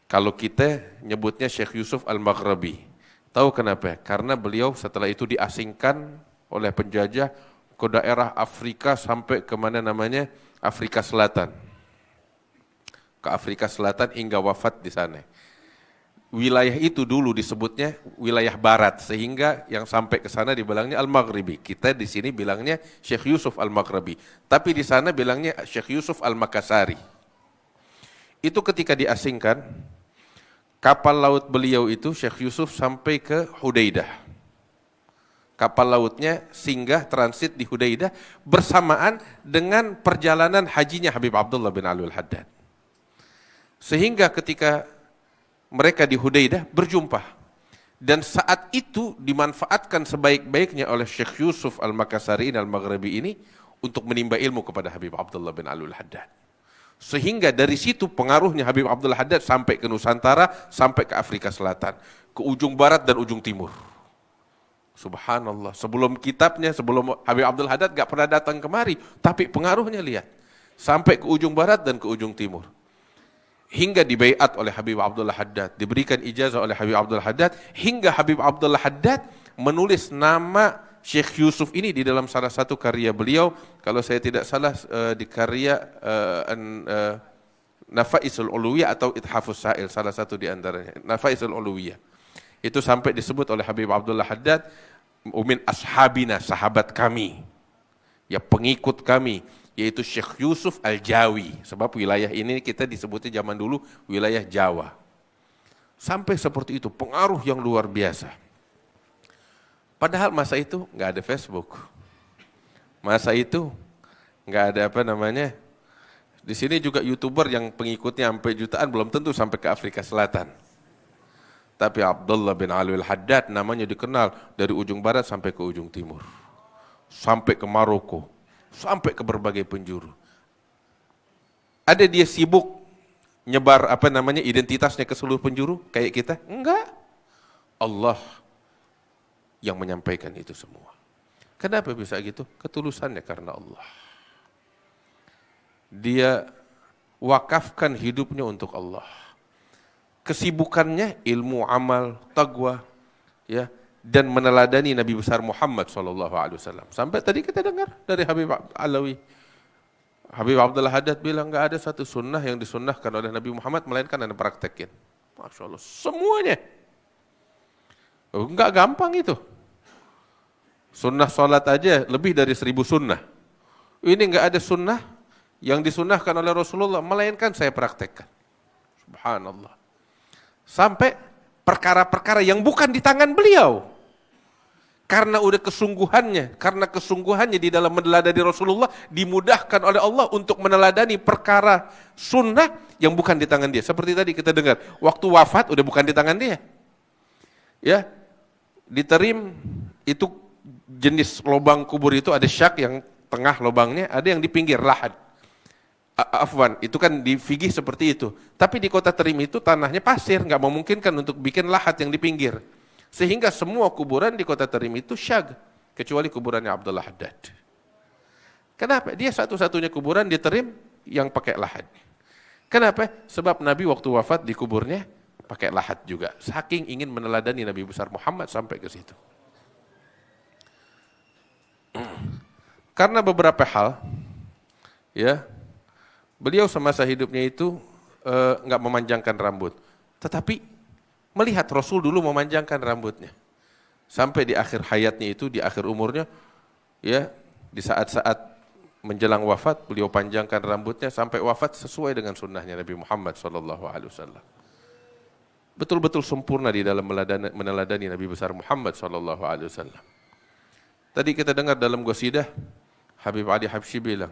Kalau kita nyebutnya Syekh Yusuf Al-Maghrabi. Tahu kenapa? Karena beliau setelah itu diasingkan oleh penjajah ke daerah Afrika sampai ke mana namanya? Afrika Selatan. Ke Afrika Selatan hingga wafat di sana. Wilayah itu dulu disebutnya wilayah barat, sehingga yang sampai ke sana dibilangnya Al-Maghribi. Kita di sini bilangnya Syekh Yusuf Al-Maghribi, tapi di sana bilangnya Syekh Yusuf Al-Makassari. Itu ketika diasingkan, kapal laut beliau itu Syekh Yusuf sampai ke Hudaidah. Kapal lautnya singgah transit di Hudaidah bersamaan dengan perjalanan hajinya Habib Abdullah bin Alwi Al-Haddad. Sehingga ketika mereka di Hudaidah berjumpa. Dan saat itu dimanfaatkan sebaik-baiknya oleh Syekh Yusuf Al-Makassari Al-Maghribi ini untuk menimba ilmu kepada Habib Abdullah bin Alwi Al-Haddad. Sehingga dari situ pengaruhnya Habib Abdul Haddad sampai ke Nusantara, sampai ke Afrika Selatan, ke ujung barat dan ujung timur. Subhanallah, sebelum kitabnya, sebelum Habib Abdul Haddad gak pernah datang kemari, tapi pengaruhnya lihat, sampai ke ujung barat dan ke ujung timur. Hingga dibaiat oleh Habib Abdullah Haddad, diberikan ijazah oleh Habib Abdullah Haddad, hingga Habib Abdullah Haddad menulis nama Syekh Yusuf ini di dalam salah satu karya beliau, kalau saya tidak salah di karya Nafaisul Uluwiyah atau Ithafus Sa'il, salah satu di antaranya, Nafaisul Uluwiyah. Itu sampai disebut oleh Habib Abdullah Haddad, umin ashabina, sahabat kami, ya pengikut kami, yaitu Syekh Yusuf Al-Jawi. Sebab wilayah ini kita disebutnya zaman dulu wilayah Jawa. Sampai seperti itu, pengaruh yang luar biasa. Padahal masa itu nggak ada Facebook. Masa itu nggak ada di sini juga YouTuber yang pengikutnya sampai jutaan belum tentu sampai ke Afrika Selatan. Tapi Abdullah bin Alwi Al-Haddad namanya dikenal dari ujung barat sampai ke ujung timur. Sampai ke Maroko. Sampai ke berbagai penjuru. Ada dia sibuk nyebar identitasnya ke seluruh penjuru kayak kita? Enggak. Allah yang menyampaikan itu semua. Kenapa bisa gitu? Ketulusannya karena Allah. Dia wakafkan hidupnya untuk Allah. Kesibukannya ilmu, amal, taqwa, ya, dan meneladani Nabi besar Muhammad SAW. Sampai tadi kita dengar dari Habib Alawi. Habib Abdullah Haddad bilang nggak ada satu sunnah yang disunnahkan oleh Nabi Muhammad melainkan Anda praktekin. Masya Allah, semuanya. Enggak gampang itu. Sunnah sholat aja lebih dari 1000 sunnah. Ini enggak ada sunnah yang disunnahkan oleh Rasulullah, melainkan saya praktekkan. Subhanallah. Sampai perkara-perkara yang bukan di tangan beliau. Karena kesungguhannya di dalam meneladani Rasulullah, dimudahkan oleh Allah untuk meneladani perkara sunnah yang bukan di tangan dia. Seperti tadi kita dengar, waktu wafat udah bukan di tangan dia. Ya, diterim itu jenis lubang kubur itu ada syak yang tengah lubangnya, ada yang di pinggir lahad. Afwan, itu kan di Fikih seperti itu. Tapi di kota Terim itu tanahnya pasir, nggak memungkinkan untuk bikin lahat yang di pinggir. Sehingga semua kuburan di kota Terim itu syag, kecuali kuburannya Abdullah Haddad. Kenapa? Dia satu-satunya kuburan di Terim yang pakai lahat. Kenapa? Sebab Nabi waktu wafat di kuburnya pakai lahat juga. Saking ingin meneladani Nabi besar Muhammad sampai ke situ. Karena beberapa hal, ya, beliau semasa hidupnya itu nggak memanjangkan rambut, tetapi melihat Rasul dulu memanjangkan rambutnya. Sampai di akhir hayatnya itu, di akhir umurnya, ya, di saat-saat menjelang wafat, beliau panjangkan rambutnya sampai wafat sesuai dengan sunnahnya Nabi Muhammad SAW. Betul-betul sempurna di dalam meneladani Nabi besar Muhammad SAW. Tadi kita dengar dalam qasidah, Habib Ali Habsyi bilang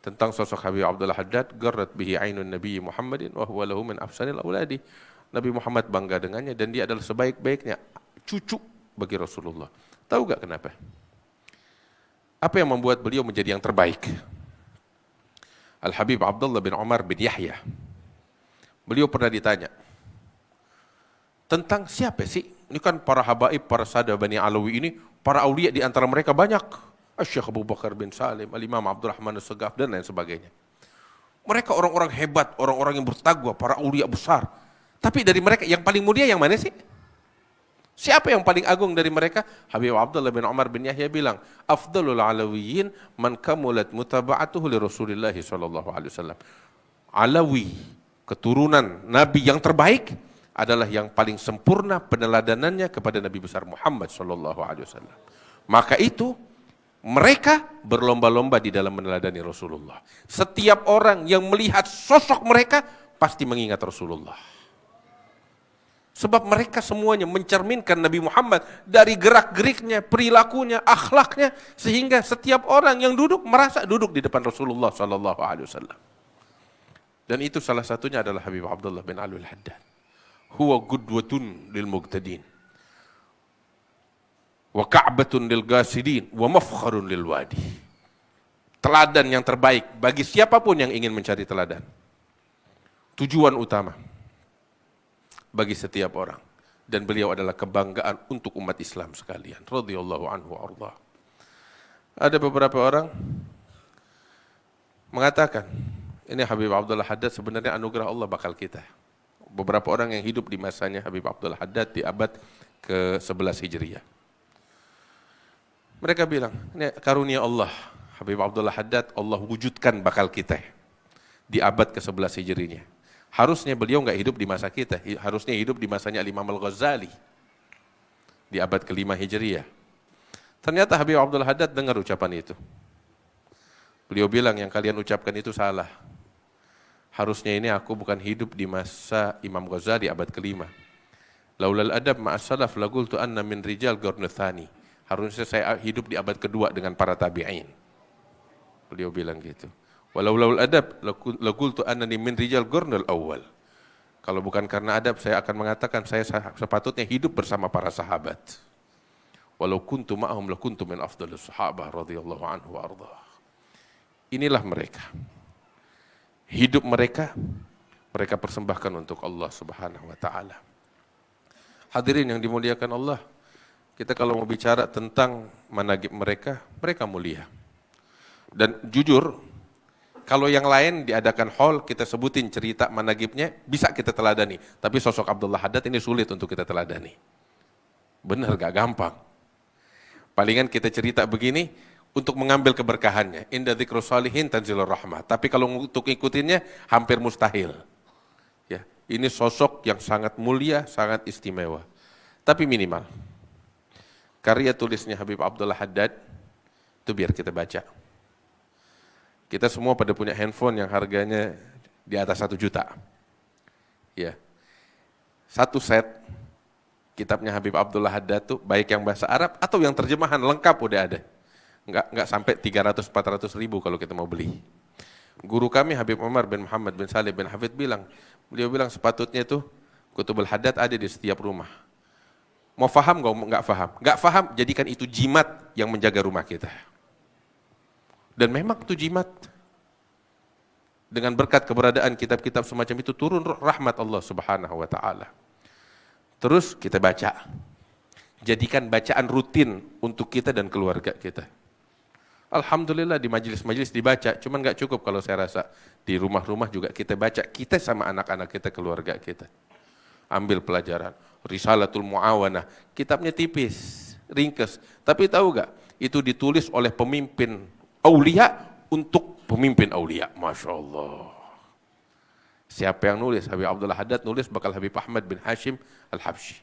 tentang sosok Habib Abdullah Haddad, garrat bihi ainun Nabi Muhammadin wa huwa lahu min afsanil auladi. Nabi Muhammad bangga dengannya dan dia adalah sebaik-baiknya cucu bagi Rasulullah. Tahu gak kenapa? Apa yang membuat beliau menjadi yang terbaik? Al-Habib Abdullah bin Umar bin Yahya. Beliau pernah ditanya tentang siapa sih? Ini kan para habaib, para sada Bani Alawi ini, para aulia di antara mereka banyak. Syekh Abu Bakar bin Salim, Al-Imam Abdurrahman As-Sagaf dan lain sebagainya. Mereka orang-orang hebat, orang-orang yang bertakwa, para aulia besar. Tapi dari mereka yang paling mulia yang mana sih? Siapa yang paling agung dari mereka? Habib Abdullah bin Umar bin Yahya bilang, afdalul alawiyyin man kamulat mutaba'atuhu li Rasulillah sallallahu alaihi wasallam. Alawi, keturunan Nabi yang terbaik adalah yang paling sempurna peneladanannya kepada Nabi besar Muhammad sallallahu alaihi wasallam. Maka itu mereka berlomba-lomba di dalam meneladani Rasulullah. Setiap orang yang melihat sosok mereka pasti mengingat Rasulullah. Sebab mereka semuanya mencerminkan Nabi Muhammad dari gerak-geriknya, perilakunya, akhlaknya, sehingga setiap orang yang duduk merasa duduk di depan Rasulullah sallallahu alaihi wasallam. Dan itu salah satunya adalah Habib Abdullah bin Alwi Al-Haddad. Huwa qudwatun lil muqtadin. Wa ka'batun lil ghasidin wa mafkharun lil wadi. Teladan yang terbaik bagi siapapun yang ingin mencari teladan. Tujuan utama bagi setiap orang, dan beliau adalah kebanggaan untuk umat Islam sekalian. Radhiyallahu anhu wa arda. Ada beberapa orang mengatakan, ini Habib Abdullah Haddad sebenarnya anugerah Allah bakal kita. Beberapa orang yang hidup di masanya Habib Abdullah Haddad di abad ke-11 Hijriah. Mereka bilang, ini karunia Allah. Habib Abdullah Haddad Allah wujudkan bakal kita di abad ke-11 Hijriahnya. Harusnya beliau nggak hidup di masa kita, harusnya hidup di masanya Imam Al-Ghazali di abad ke-5 Hijriah. Ternyata Habib Abdullah Haddad dengar ucapan itu. Beliau bilang yang kalian ucapkan itu salah. Harusnya ini aku bukan hidup di masa Imam Ghazali abad ke-5. Laulal adab ma'as salaf laqultu anna min rijal qarni tsani. Harusnya saya hidup di abad kedua dengan para tabi'in. Beliau bilang gitu. Walau laul adab laqultu annani min rijal qarnil awal. Kalau bukan karena adab saya akan mengatakan saya sepatutnya hidup bersama para sahabat. Walau kuntu ma'ahum lakuntu min afdhalus sahabah radhiyallahu anhu wa arda. Inilah mereka. Hidup mereka persembahkan untuk Allah Subhanahu wa taala. Hadirin yang dimuliakan Allah, kita kalau mau bicara tentang manaqib mereka, mereka mulia. Dan jujur, kalau yang lain diadakan haul, kita sebutin cerita manaqibnya, bisa kita teladani. Tapi sosok Abdullah Haddad ini sulit untuk kita teladani. Benar, gak gampang. Palingan kita cerita begini, untuk mengambil keberkahannya. Inda dzikrus shalihin tanzilur rahmah. Tapi kalau untuk ikutinnya, hampir mustahil. Ya, ini sosok yang sangat mulia, sangat istimewa. Tapi minimal. Karya tulisnya Habib Abdullah Haddad, itu biar kita baca. Kita semua pada punya handphone yang harganya di atas 1 juta. Ya. 1 set Kitabnya Habib Abdullah Haddad tuh baik yang bahasa Arab atau yang terjemahan lengkap udah ada. Enggak sampai 300-400 ribu kalau kita mau beli. Guru kami Habib Umar bin Muhammad bin Salim bin Hafid beliau bilang sepatutnya itu Kutubul Haddad ada di setiap rumah. Mau faham enggak faham? Enggak faham, jadikan itu jimat yang menjaga rumah kita. Dan memang itu jimat. Dengan berkat keberadaan kitab-kitab semacam itu turun rahmat Allah Subhanahu wa taala. Terus kita baca. Jadikan bacaan rutin untuk kita dan keluarga kita. Alhamdulillah di majelis-majelis dibaca, cuman nggak cukup kalau saya rasa. Di rumah-rumah juga kita baca, kita sama anak-anak kita, keluarga kita. Ambil pelajaran. Risalatul Muawanah, kitabnya tipis, ringkas. Tapi tahu nggak? Itu ditulis oleh pemimpin aulia untuk pemimpin aulia. Masya Allah. Siapa yang nulis? Habib Abdullah Haddad nulis bakal Habib Ahmad bin Hashim Al-Habsyi.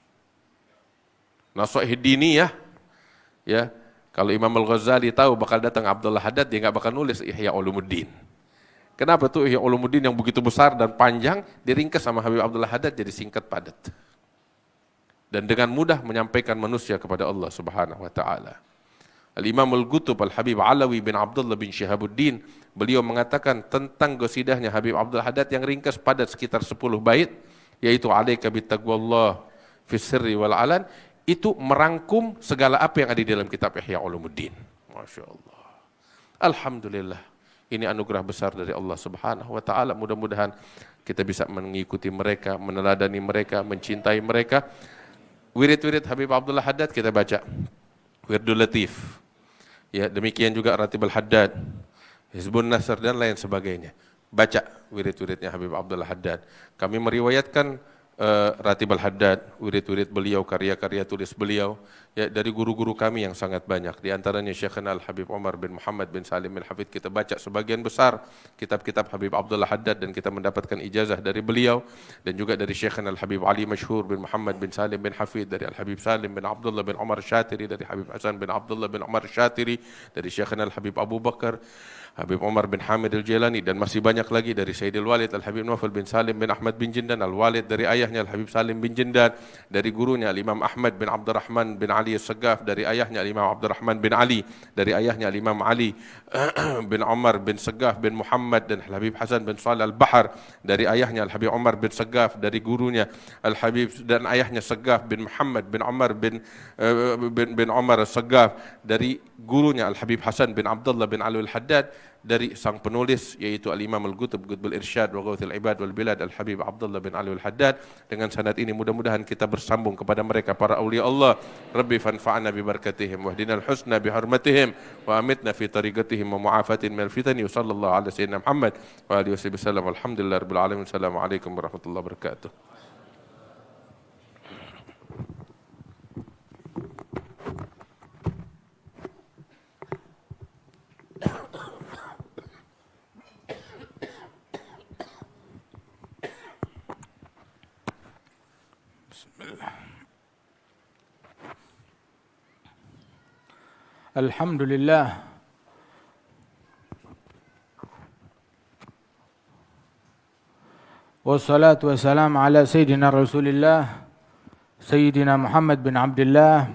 Nasaih diniyah, ya. Kalau Imam Al-Ghazali tahu bakal datang Abdullah Haddad, dia nggak bakal nulis Ihya Ulumuddin. Kenapa tuh Ihya Ulumuddin yang begitu besar dan panjang diringkas sama Habib Abdullah Haddad jadi singkat padat. Dan dengan mudah menyampaikan manusia kepada Allah Subhanahu wa taala. Al-Imam Al-Qutub Al-Habib Alawi bin Abdullah bin Syihabuddin, beliau mengatakan tentang qasidahnya Habib Abdullah Haddad yang ringkas padat sekitar 10 bait, yaitu alaika bittaqwallah fis sirri wal alan, itu merangkum segala apa yang ada di dalam kitab Ihya Ulumuddin. Masya Allah. Alhamdulillah. Ini anugerah besar dari Allah Subhanahu wa taala. Mudah-mudahan kita bisa mengikuti mereka, meneladani mereka, mencintai mereka. Wirid-wirid Habib Abdullah Haddad kita baca. Wirdul Latif. Ya, demikian juga Ratibul Haddad, Hizbun Nasr dan lain sebagainya. Baca wirid-wiridnya Habib Abdullah Haddad. Kami meriwayatkan Ratibul Haddad, wirid-wirid beliau, karya-karya tulis beliau, ya, dari guru-guru kami yang sangat banyak. Di antaranya Syekhana Al-Habib Umar bin Muhammad bin Salim bin Hafid, kita baca sebagian besar kitab-kitab Habib Abdullah Haddad dan kita mendapatkan ijazah dari beliau. Dan juga dari Syekhana Al-Habib Ali Masyhur bin Muhammad bin Salim bin Hafid, dari Al-Habib Salim bin Abdullah bin Umar Syatiri, dari Habib Hasan bin Abdullah bin Umar Syatiri, dari Syekhana Al-Habib Abu Bakar, Habib Umar bin Hamid Al-Jailani, dan masih banyak lagi dari Sayyidil Walid Al-Habib Nawfal bin Salim bin Ahmad bin Jindan, Al-Walid dari ayahnya Al-Habib Salim bin Jindan, dari gurunya Al-Imam Ahmad bin Abdurrahman bin Ali As-Saggaf, dari ayahnya Al-Imam Abdurrahman bin Ali, dari ayahnya Al-Imam Ali bin Umar bin Saggaf bin Muhammad, dan Al-Habib Hasan bin Salih Al-Bahar, dari ayahnya Al-Habib Umar bin Saggaf, dari gurunya Al-Habib dan ayahnya Saggaf bin Muhammad bin Umar bin Umar As-Saggaf, dari gurunya Al-Habib Hasan bin Abdullah bin Ali Al-Haddad, dari sang penulis yaitu Al-Imam Al-Qutub Qutbul Irsyad wa Ghawthul Ibad wal Bilad Al-Habib Abdullah bin Ali Al-Haddad. Dengan sanad ini mudah-mudahan kita bersambung kepada mereka para aulia Allah. Rabbi fanfa'na bi barakatihim wahdinal husna bi hurmatihim wa amitna fi tariqatihim wa mu'afatin minal fitani. Sallallahu ala sayyidina Muhammad wa alihi wasallam. Alhamdulillahirabbil alamin. Assalamualaikum warahmatullahi wabarakatuh. Alhamdulillah. Wassalatu wassalamu ala Sayyidina Rasulillah Sayyidina Muhammad bin Abdullah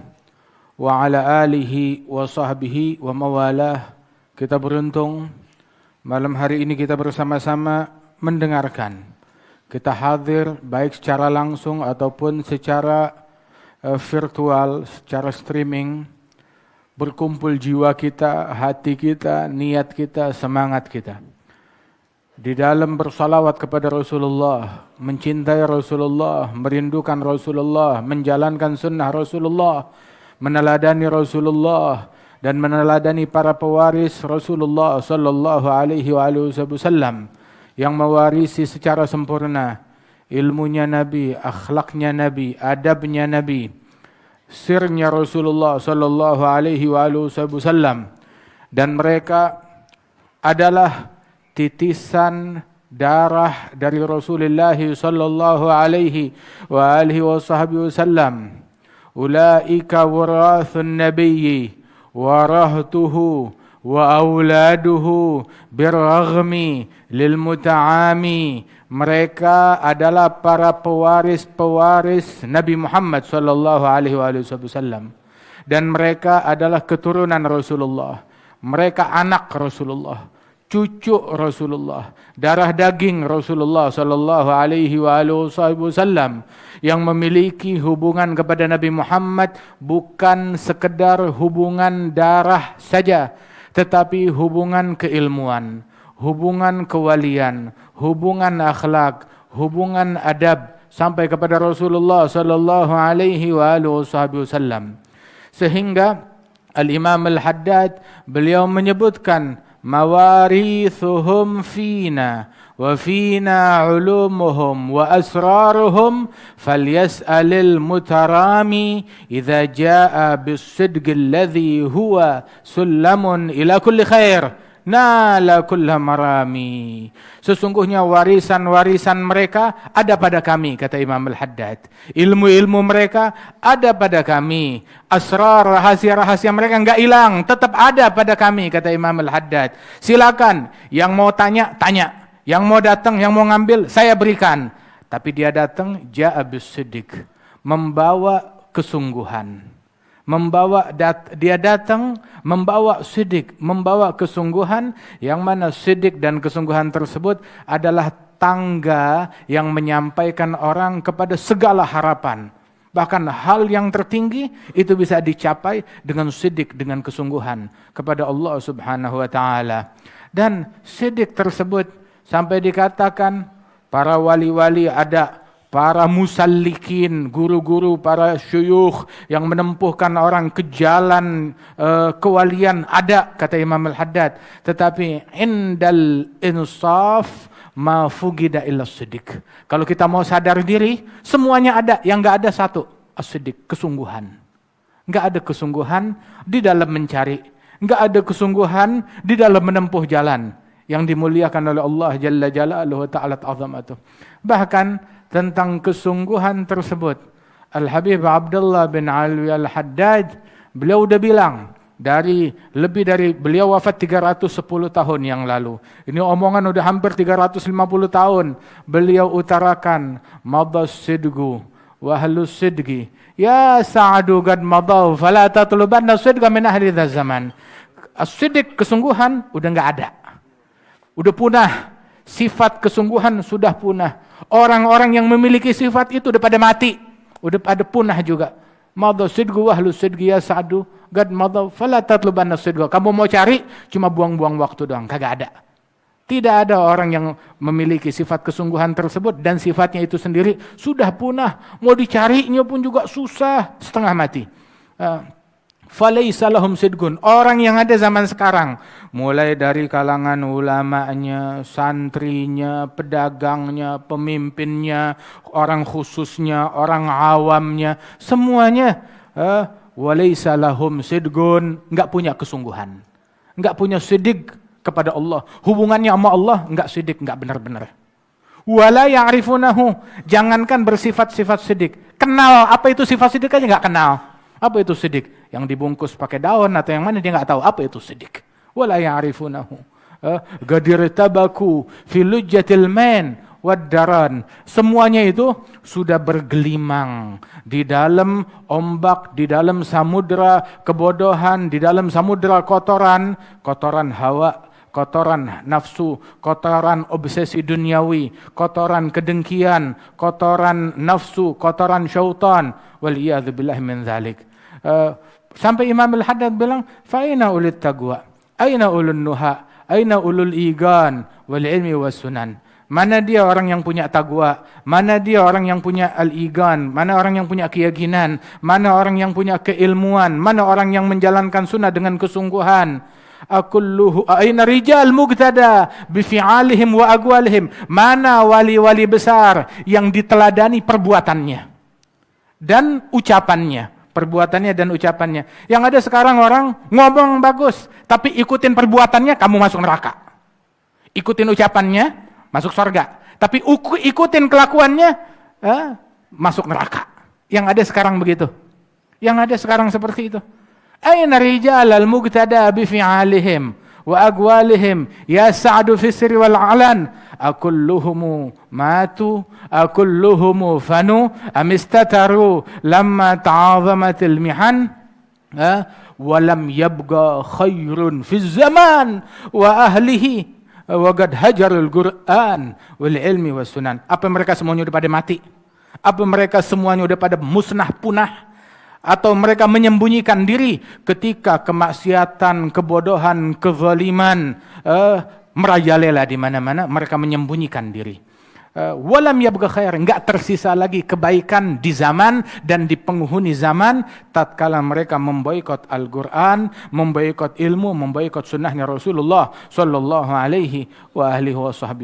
wa ala alihi wa sahbihi wa mawalah. Kita beruntung malam hari ini kita bersama-sama mendengarkan. Kita hadir baik secara langsung ataupun secara virtual, secara streaming. Berkumpul jiwa kita, hati kita, niat kita, semangat kita. Di dalam bersalawat kepada Rasulullah, mencintai Rasulullah, merindukan Rasulullah, menjalankan sunnah Rasulullah, meneladani Rasulullah, dan meneladani para pewaris Rasulullah sallallahu alaihi wasallam yang mewarisi secara sempurna ilmunya Nabi, akhlaknya Nabi, adabnya Nabi, sirnya Rasulullah sallallahu alaihi wasallam, dan mereka adalah titisan darah dari Rasulullah sallallahu alaihi wasallam. Ulaika warathun nabiyyi warahtuhu wa auladuhu birraghmi lil muta'ami. Mereka adalah para pewaris-pewaris Nabi Muhammad sallallahu alaihi wasallam, dan mereka adalah keturunan Rasulullah. Mereka anak Rasulullah, cucu Rasulullah, darah daging Rasulullah sallallahu alaihi wasallam, yang memiliki hubungan kepada Nabi Muhammad bukan sekedar hubungan darah saja, tetapi hubungan keilmuan, hubungan kewalian, hubungan akhlak, hubungan adab sampai kepada Rasulullah sallallahu alaihi wasallam. Sehingga Al-Imam Al-Haddad beliau menyebutkan mawarithuhum fina wa fina ulumuhum wa asraruhum falyas'alil mutarami idza jaa bis-sidqi alladhi huwa sullamun ila kulli khair nala kulla marami. Sesungguhnya warisan-warisan mereka ada pada kami, kata Imam Al-Haddad. Ilmu-ilmu mereka ada pada kami. Asrar, rahasia-rahasia mereka enggak hilang, tetap ada pada kami, kata Imam Al-Haddad. Silakan, yang mau tanya, tanya. Yang mau datang, yang mau ngambil, saya berikan. Tapi dia datang, ja'a bis-siddiq, membawa kesungguhan. Dia datang membawa sidik, membawa kesungguhan, yang mana sidik dan kesungguhan tersebut adalah tangga yang menyampaikan orang kepada segala harapan. Bahkan hal yang tertinggi itu bisa dicapai dengan sidik, dengan kesungguhan kepada Allah Subhanahu wa taala. Dan sidik tersebut sampai dikatakan para wali-wali ada, para musallikin, guru-guru, para syuyukh yang menempuhkan orang ke jalan kewalian ada, kata Imam Al-Haddad. Tetapi indal insaf ma fugida illa siddiq. Kalau kita mau sadar diri, semuanya ada, yang enggak ada satu, as-siddiq, kesungguhan. Enggak ada kesungguhan di dalam mencari, enggak ada kesungguhan di dalam menempuh jalan yang dimuliakan oleh Allah Jalla Jalaluhu wa ta'ala azamatuh. Bahkan tentang kesungguhan tersebut, Al-Habib Abdullah bin Alwi Al-Haddad, beliau udah bilang, beliau wafat 310 tahun yang lalu. Ini omongan udah hampir 350 tahun. Beliau utarakan, madas sidgu wa ahlus sidgi, ya sa'adu gad madaw, fala tatlubanna sidga min ahli zaman. As-sidq, kesungguhan, udah enggak ada. Udah punah. Sifat kesungguhan sudah punah. Orang-orang yang memiliki sifat itu udah pada mati, udah pada punah juga. Madha sidqu wa ahlus sidqi ya sa'du gad madha fala tatlubanna sidqa. Kamu mau cari cuma buang-buang waktu doang, kagak ada. Tidak ada orang yang memiliki sifat kesungguhan tersebut, dan sifatnya itu sendiri sudah punah. Mau dicarinya pun juga susah, setengah mati. Falaisa lahum sidqun. Orang yang ada zaman sekarang, mulai dari kalangan ulamanya, santrinya, pedagangnya, pemimpinnya, orang khususnya, orang awamnya, semuanya walaisa lahum sidqun, enggak punya kesungguhan, enggak punya sidik kepada Allah. Hubungannya sama Allah enggak sidik, enggak benar-benar. Wala ya'rifunahu, jangankan bersifat-sifat sidik, kenal apa itu sifat sidik aja enggak kenal. Apa itu sidik? Yang dibungkus pakai daun atau yang mana dia enggak tahu apa itu sidik. Wala ya'rifunahu. Gadir tabaku fi lujjatil man wad-daran. Semuanya itu sudah bergelimang di dalam ombak, di dalam samudra kebodohan, di dalam samudra kotoran hawa, kotoran nafsu, kotoran obsesi duniawi, kotoran kedengkian, kotoran nafsu, kotoran syaitan. Waliyadzubillah min dzalik. Sampai Imam Al-Haddad bilang, fa aina ulul taqwa, aina ulul nuha, aina ulul igan wal ilmi was sunan. Mana dia orang yang punya taqwa, mana dia orang yang punya al-igan, mana orang yang punya keyakinan, mana orang yang punya keilmuan, mana orang yang menjalankan sunnah dengan kesungguhan. Akulluhu aina rijal muqtada bi fi'alihim wa aqwalihim. Mana wali-wali besar yang diteladani perbuatannya dan ucapannya, perbuatannya dan ucapannya. Yang ada sekarang orang ngomong bagus, tapi ikutin perbuatannya kamu masuk neraka. Ikutin ucapannya masuk surga, tapi ikutin kelakuannya masuk neraka. Yang ada sekarang begitu. Yang ada sekarang seperti itu. Aina rijal al-muqtada bifi'alihim wa aqwalihim ya sa'du fi sirri wal alan akulluhum matu akulluhum fanu amistataru lamma ta'azamatil mihan wa lam yabqa khairun fi zaman wa ahlihi wa qad hajarul Qur'an wal ilmi was sunan. Apa mereka semuanya udah pada mati? Apa mereka semuanya udah pada musnah punah? Atau mereka menyembunyikan diri ketika kemaksiatan, kebodohan, kezaliman merajalela di mana-mana, mereka menyembunyikan diri. Walam yabqa khair, enggak tersisa lagi kebaikan di zaman dan di penghuni zaman tatkala mereka memboikot Al-Qur'an, memboikot ilmu, memboikot sunnahnya Rasulullah sallallahu alaihi wa alihi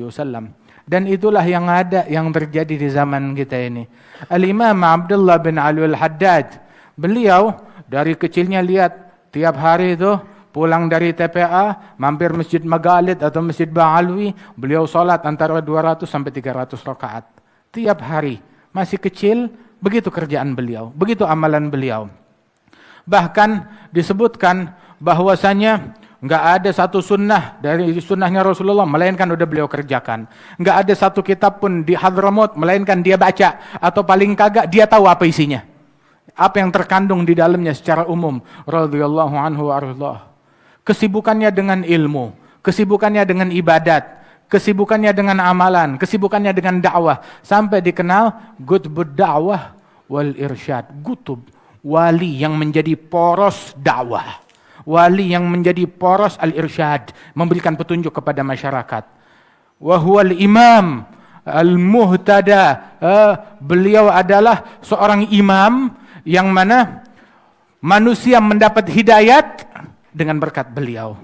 wasallam. Dan itulah yang ada, yang terjadi di zaman kita ini. Al-Imam Abdullah bin Ali Al-Haddad, beliau dari kecilnya lihat tiap hari itu pulang dari TPA, mampir Masjid Maghalid atau Masjid Ba'alwi, beliau sholat antara 200 sampai 300 rakaat. Tiap hari, masih kecil, begitu kerjaan beliau, begitu amalan beliau. Bahkan disebutkan bahwasanya enggak ada satu sunnah dari sunnahnya Rasulullah melainkan udah beliau kerjakan. Enggak ada satu kitab pun di Hadramaut melainkan dia baca, atau paling kagak dia tahu apa isinya. Apa yang terkandung di dalamnya secara umum. Radhiyallahu anhu wa ardhah. Kesibukannya dengan ilmu, kesibukannya dengan ibadat, kesibukannya dengan amalan, kesibukannya dengan dakwah, sampai dikenal Qutbud Da'wah wal Irsyad. Qutub, wali yang menjadi poros dakwah, wali yang menjadi poros al-irsyad, memberikan petunjuk kepada masyarakat. Wa huwal imam al-muhtada, beliau adalah seorang imam yang mana manusia mendapat hidayat dengan berkat beliau.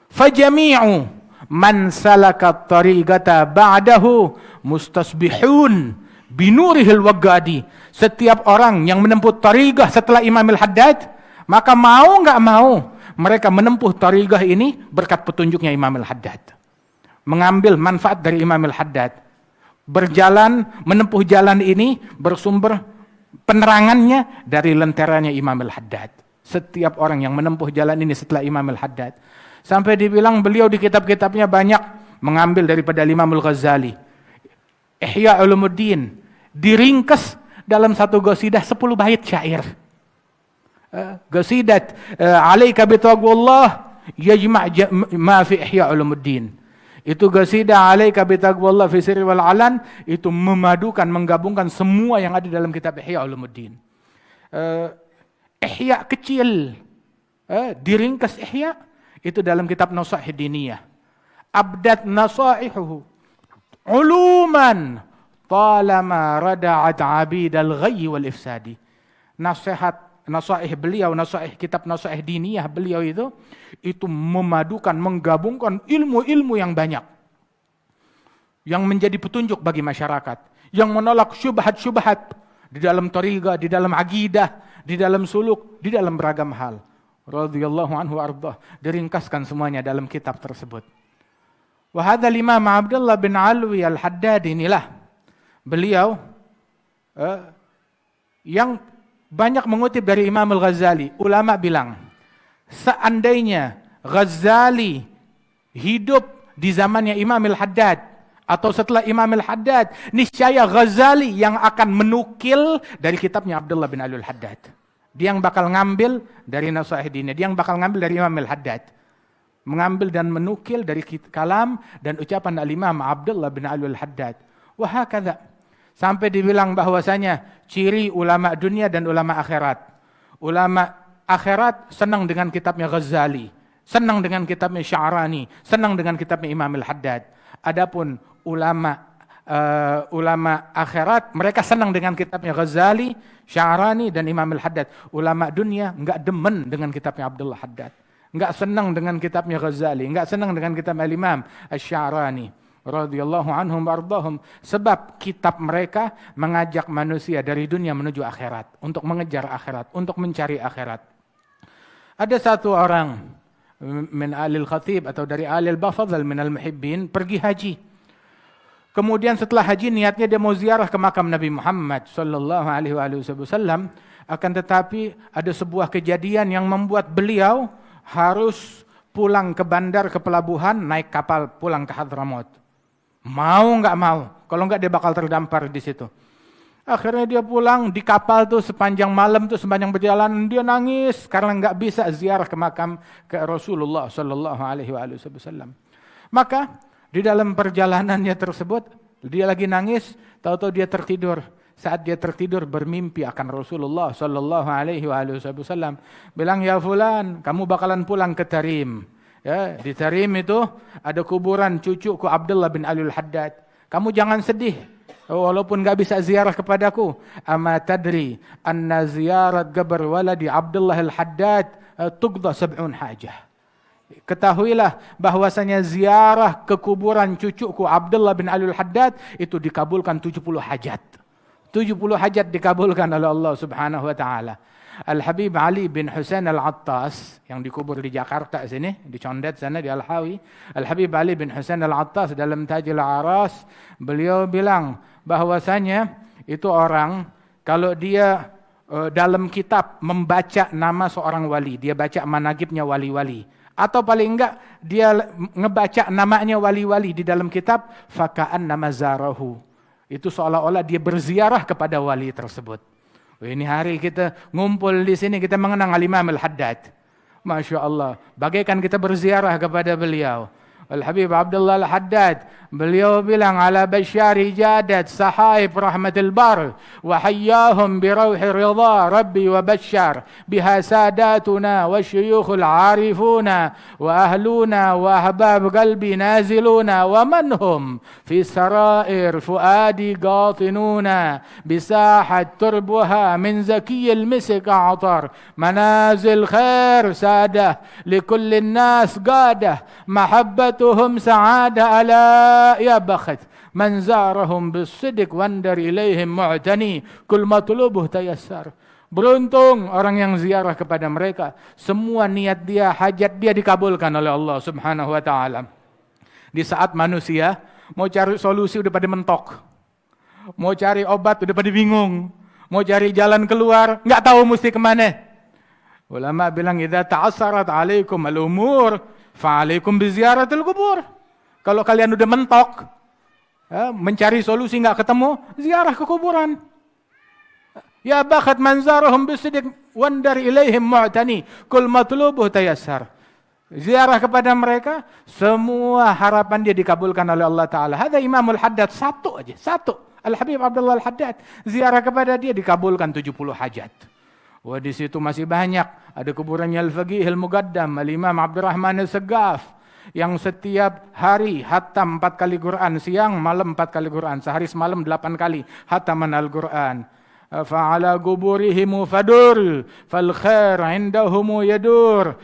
Fajami'u man salaka tariqata ba'dahu mustasbihun binurihil wagadi. Setiap orang yang menempuh tariqah setelah Imam Al-Haddad, maka mau enggak mau mereka menempuh tariqah ini berkat petunjuknya Imam Al-Haddad. Mengambil manfaat dari Imam Al-Haddad. Berjalan, menempuh jalan ini bersumber penerangannya dari lenteranya Imam Al-Haddad. Setiap orang yang menempuh jalan ini setelah Imam Al-Haddad. Sampai dibilang beliau di kitab-kitabnya banyak mengambil daripada Imam Al-Ghazali. Ihya Ulumuddin diringkas dalam satu qasidah 10 bait syair. Qasidat alaika bitaqwallah yajma' ma fi Ihya Ulumuddin. Itu qasidah alaika bitaqwallah fi sirri wal alan, itu memadukan, menggabungkan semua yang ada dalam kitab Ihya Ulumuddin. Ihya kecil, diringkas Ihya itu dalam kitab Nasaih Diniyah. Abdat nasaihuhu uluman talama rada'at abidal ghayyi wal ifsadi. Nasihat, nasaih beliau, kitab Nasaih Diniyah beliau itu memadukan, menggabungkan ilmu-ilmu yang banyak yang menjadi petunjuk bagi masyarakat, yang menolak syubhat-syubhat di dalam thariqah, di dalam akidah, di dalam suluk, di dalam beragam hal. Radhiyallahu anhu ardah, diringkaskan semuanya dalam kitab tersebut. Wa hadzal Imam Abdullah bin Alwi Al-Haddad, inilah beliau yang banyak mengutip dari Imam Al-Ghazali. Ulama bilang, seandainya Ghazali hidup di zamannya Imam Al-Haddad atau setelah Imam Al-Haddad, niscaya Ghazali yang akan menukil dari kitabnya Abdullah bin Ali Al-Haddad. Dia yang bakal ngambil dari Nasaih Diniyah, dia yang bakal ngambil dari Imam Al-Haddad. Mengambil dan menukil dari kalam dan ucapan Al-Imam Abdullah bin Ali Al-Haddad. Wahakadha. Sampai dibilang bahwasanya ciri ulama dunia dan ulama akhirat. Ulama akhirat senang dengan kitabnya Ghazali, senang dengan kitabnya Sya'rani, senang dengan kitabnya Imam Al-Haddad. Adapun ulama akhirat, mereka senang dengan kitabnya Ghazali, Sya'rani dan Imam Al-Haddad. Ulama dunia enggak demen dengan kitabnya Abdullah Haddad, enggak senang dengan kitabnya Ghazali, enggak senang dengan kitab Al-Imam Asy-Sya'rani radhiyallahu anhum wardahum, sebab kitab mereka mengajak manusia dari dunia menuju akhirat, untuk mengejar akhirat, untuk mencari akhirat. Ada satu orang min alil khatib atau dari alil bafadhal min al-muhibbin pergi haji. Kemudian setelah haji niatnya dia mau ziarah ke makam Nabi Muhammad sallallahu alaihi wasallam. Akan tetapi ada sebuah kejadian yang membuat beliau harus pulang ke bandar, ke pelabuhan, naik kapal pulang ke Hadramaut. Mau nggak mau, kalau nggak dia bakal terdampar di situ. Akhirnya dia pulang di kapal tuh sepanjang malam tuh, sepanjang perjalanan dia nangis karena nggak bisa ziarah ke makam ke Rasulullah Sallallahu Alaihi Wasallam. Maka di dalam perjalanannya tersebut dia lagi nangis, tahu-tahu dia tertidur. Saat dia tertidur bermimpi akan Rasulullah Sallallahu Alaihi Wasallam. Bilang, ya fulan, kamu bakalan pulang ke Tarim. Ya, di Tarim itu ada kuburan cucuku Abdullah bin Ali Al-Haddad. Kamu jangan sedih, walaupun gak bisa ziarah kepadaku. Ama tadri anna ziyarat qabr waladi Abdullah Al-Haddad tuqda 70 hajah. Ketahuilah bahwasanya ziarah ke kuburan cucuku Abdullah bin Ali Al-Haddad itu dikabulkan 70 hajat. 70 hajat dikabulkan oleh Allah Subhanahu wa taala. Al-Habib Ali bin Husain Al-Attas yang dikubur di Jakarta sini, di Condet sana di Al-Hawi. Al-Habib Ali bin Husain Al-Attas dalam Tajul Aras, beliau bilang bahwasanya itu orang kalau dia dalam kitab membaca nama seorang wali, dia baca manaqibnya wali-wali, atau paling enggak dia ngebaca namanya wali-wali di dalam kitab, faka'an nama zarahu. Itu seolah-olah dia berziarah kepada wali tersebut. Ini hari kita ngumpul di sini, kita mengenang Al-Imam Al-Haddad. Masya Allah, bagaikan kita berziarah kepada beliau. Al-Habib Abdullah Al-Haddad, beliau bilang, ala basyari jadat sahaib rahmatil bar, wa hayyahum birawhi ridha rabbi wa basyar, biha sadatuna wa syuyukhul arifuna, wa ahluna wa ahbab qalbi naziluna, wa manhum fi sarair fuadi gatinuna, bisahat turbuha min zakiyil misik a'tar, manazil khair sadah, likullin nas gadah, mahabbatuhum sa'ada ala ya bakhat man zarahum bisidq wandar ilaihim mu'tani kul matlubuh tayassar. Beruntung orang yang ziarah kepada mereka, semua niat dia, hajat dia dikabulkan oleh Allah Subhanahu wa taala. Di saat manusia mau cari solusi udah pada mentok, mau cari obat udah pada bingung, mau cari jalan keluar nggak tahu mesti kemana. Ulama bilang, idza ta'assarat 'alaikum al-umur fa'alaikum biziaratil kubur. Kalau kalian udah mentok, mencari solusi nggak ketemu, ziarah ke kuburan. Ya bakhat manzarahum bisidq wandar ilaihim mu'tani kul matlubuh tayassar. Ziarah kepada mereka, semua harapan dia dikabulkan oleh Allah Ta'ala. Hadza Imamul Haddad, satu aja, satu. Al-Habib Abdullah Al-Haddad, ziarah kepada dia dikabulkan 70 hajat. Wah, di situ masih banyak. Ada kuburannya Al-Faqih Al-Muqaddam, Al-Imam Abdurrahman Al-Saggaf, yang setiap hari hatam 4 kali Quran, siang malam 4 kali Quran, sehari semalam 8 kali hataman Al-Quran. Fa'ala quburihim fadur fal khair indahum yadur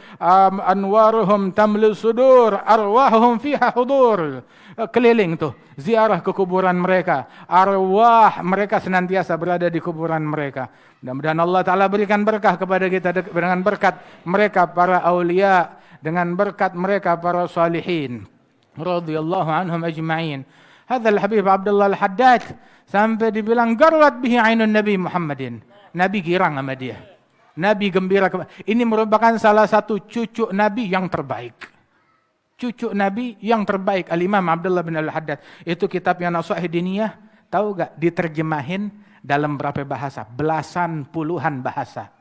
anwaruhum tamli sudur arwahum fiha hudur. Keliling tuh, ziarah ke kuburan mereka, arwah mereka senantiasa berada di kuburan mereka. Mudah-mudahan Allah Ta'ala berikan berkah kepada kita dengan berkat mereka para aulia, dengan berkat mereka para salihin radhiyallahu anhum ajma'in. Hadzal Habib Abdullah Al-Haddad sampai dibilang garrat bihi ainun Nabi Muhammadin. Nabi girang sama dia. Nabi gembira. Ini merupakan salah satu cucu Nabi yang terbaik. Cucu Nabi yang terbaik, Al-Imam Abdullah bin Al-Haddad. Itu kitabnya Nasha'ih Diniyah, tahu gak diterjemahin dalam berapa bahasa? Belasan puluhan bahasa.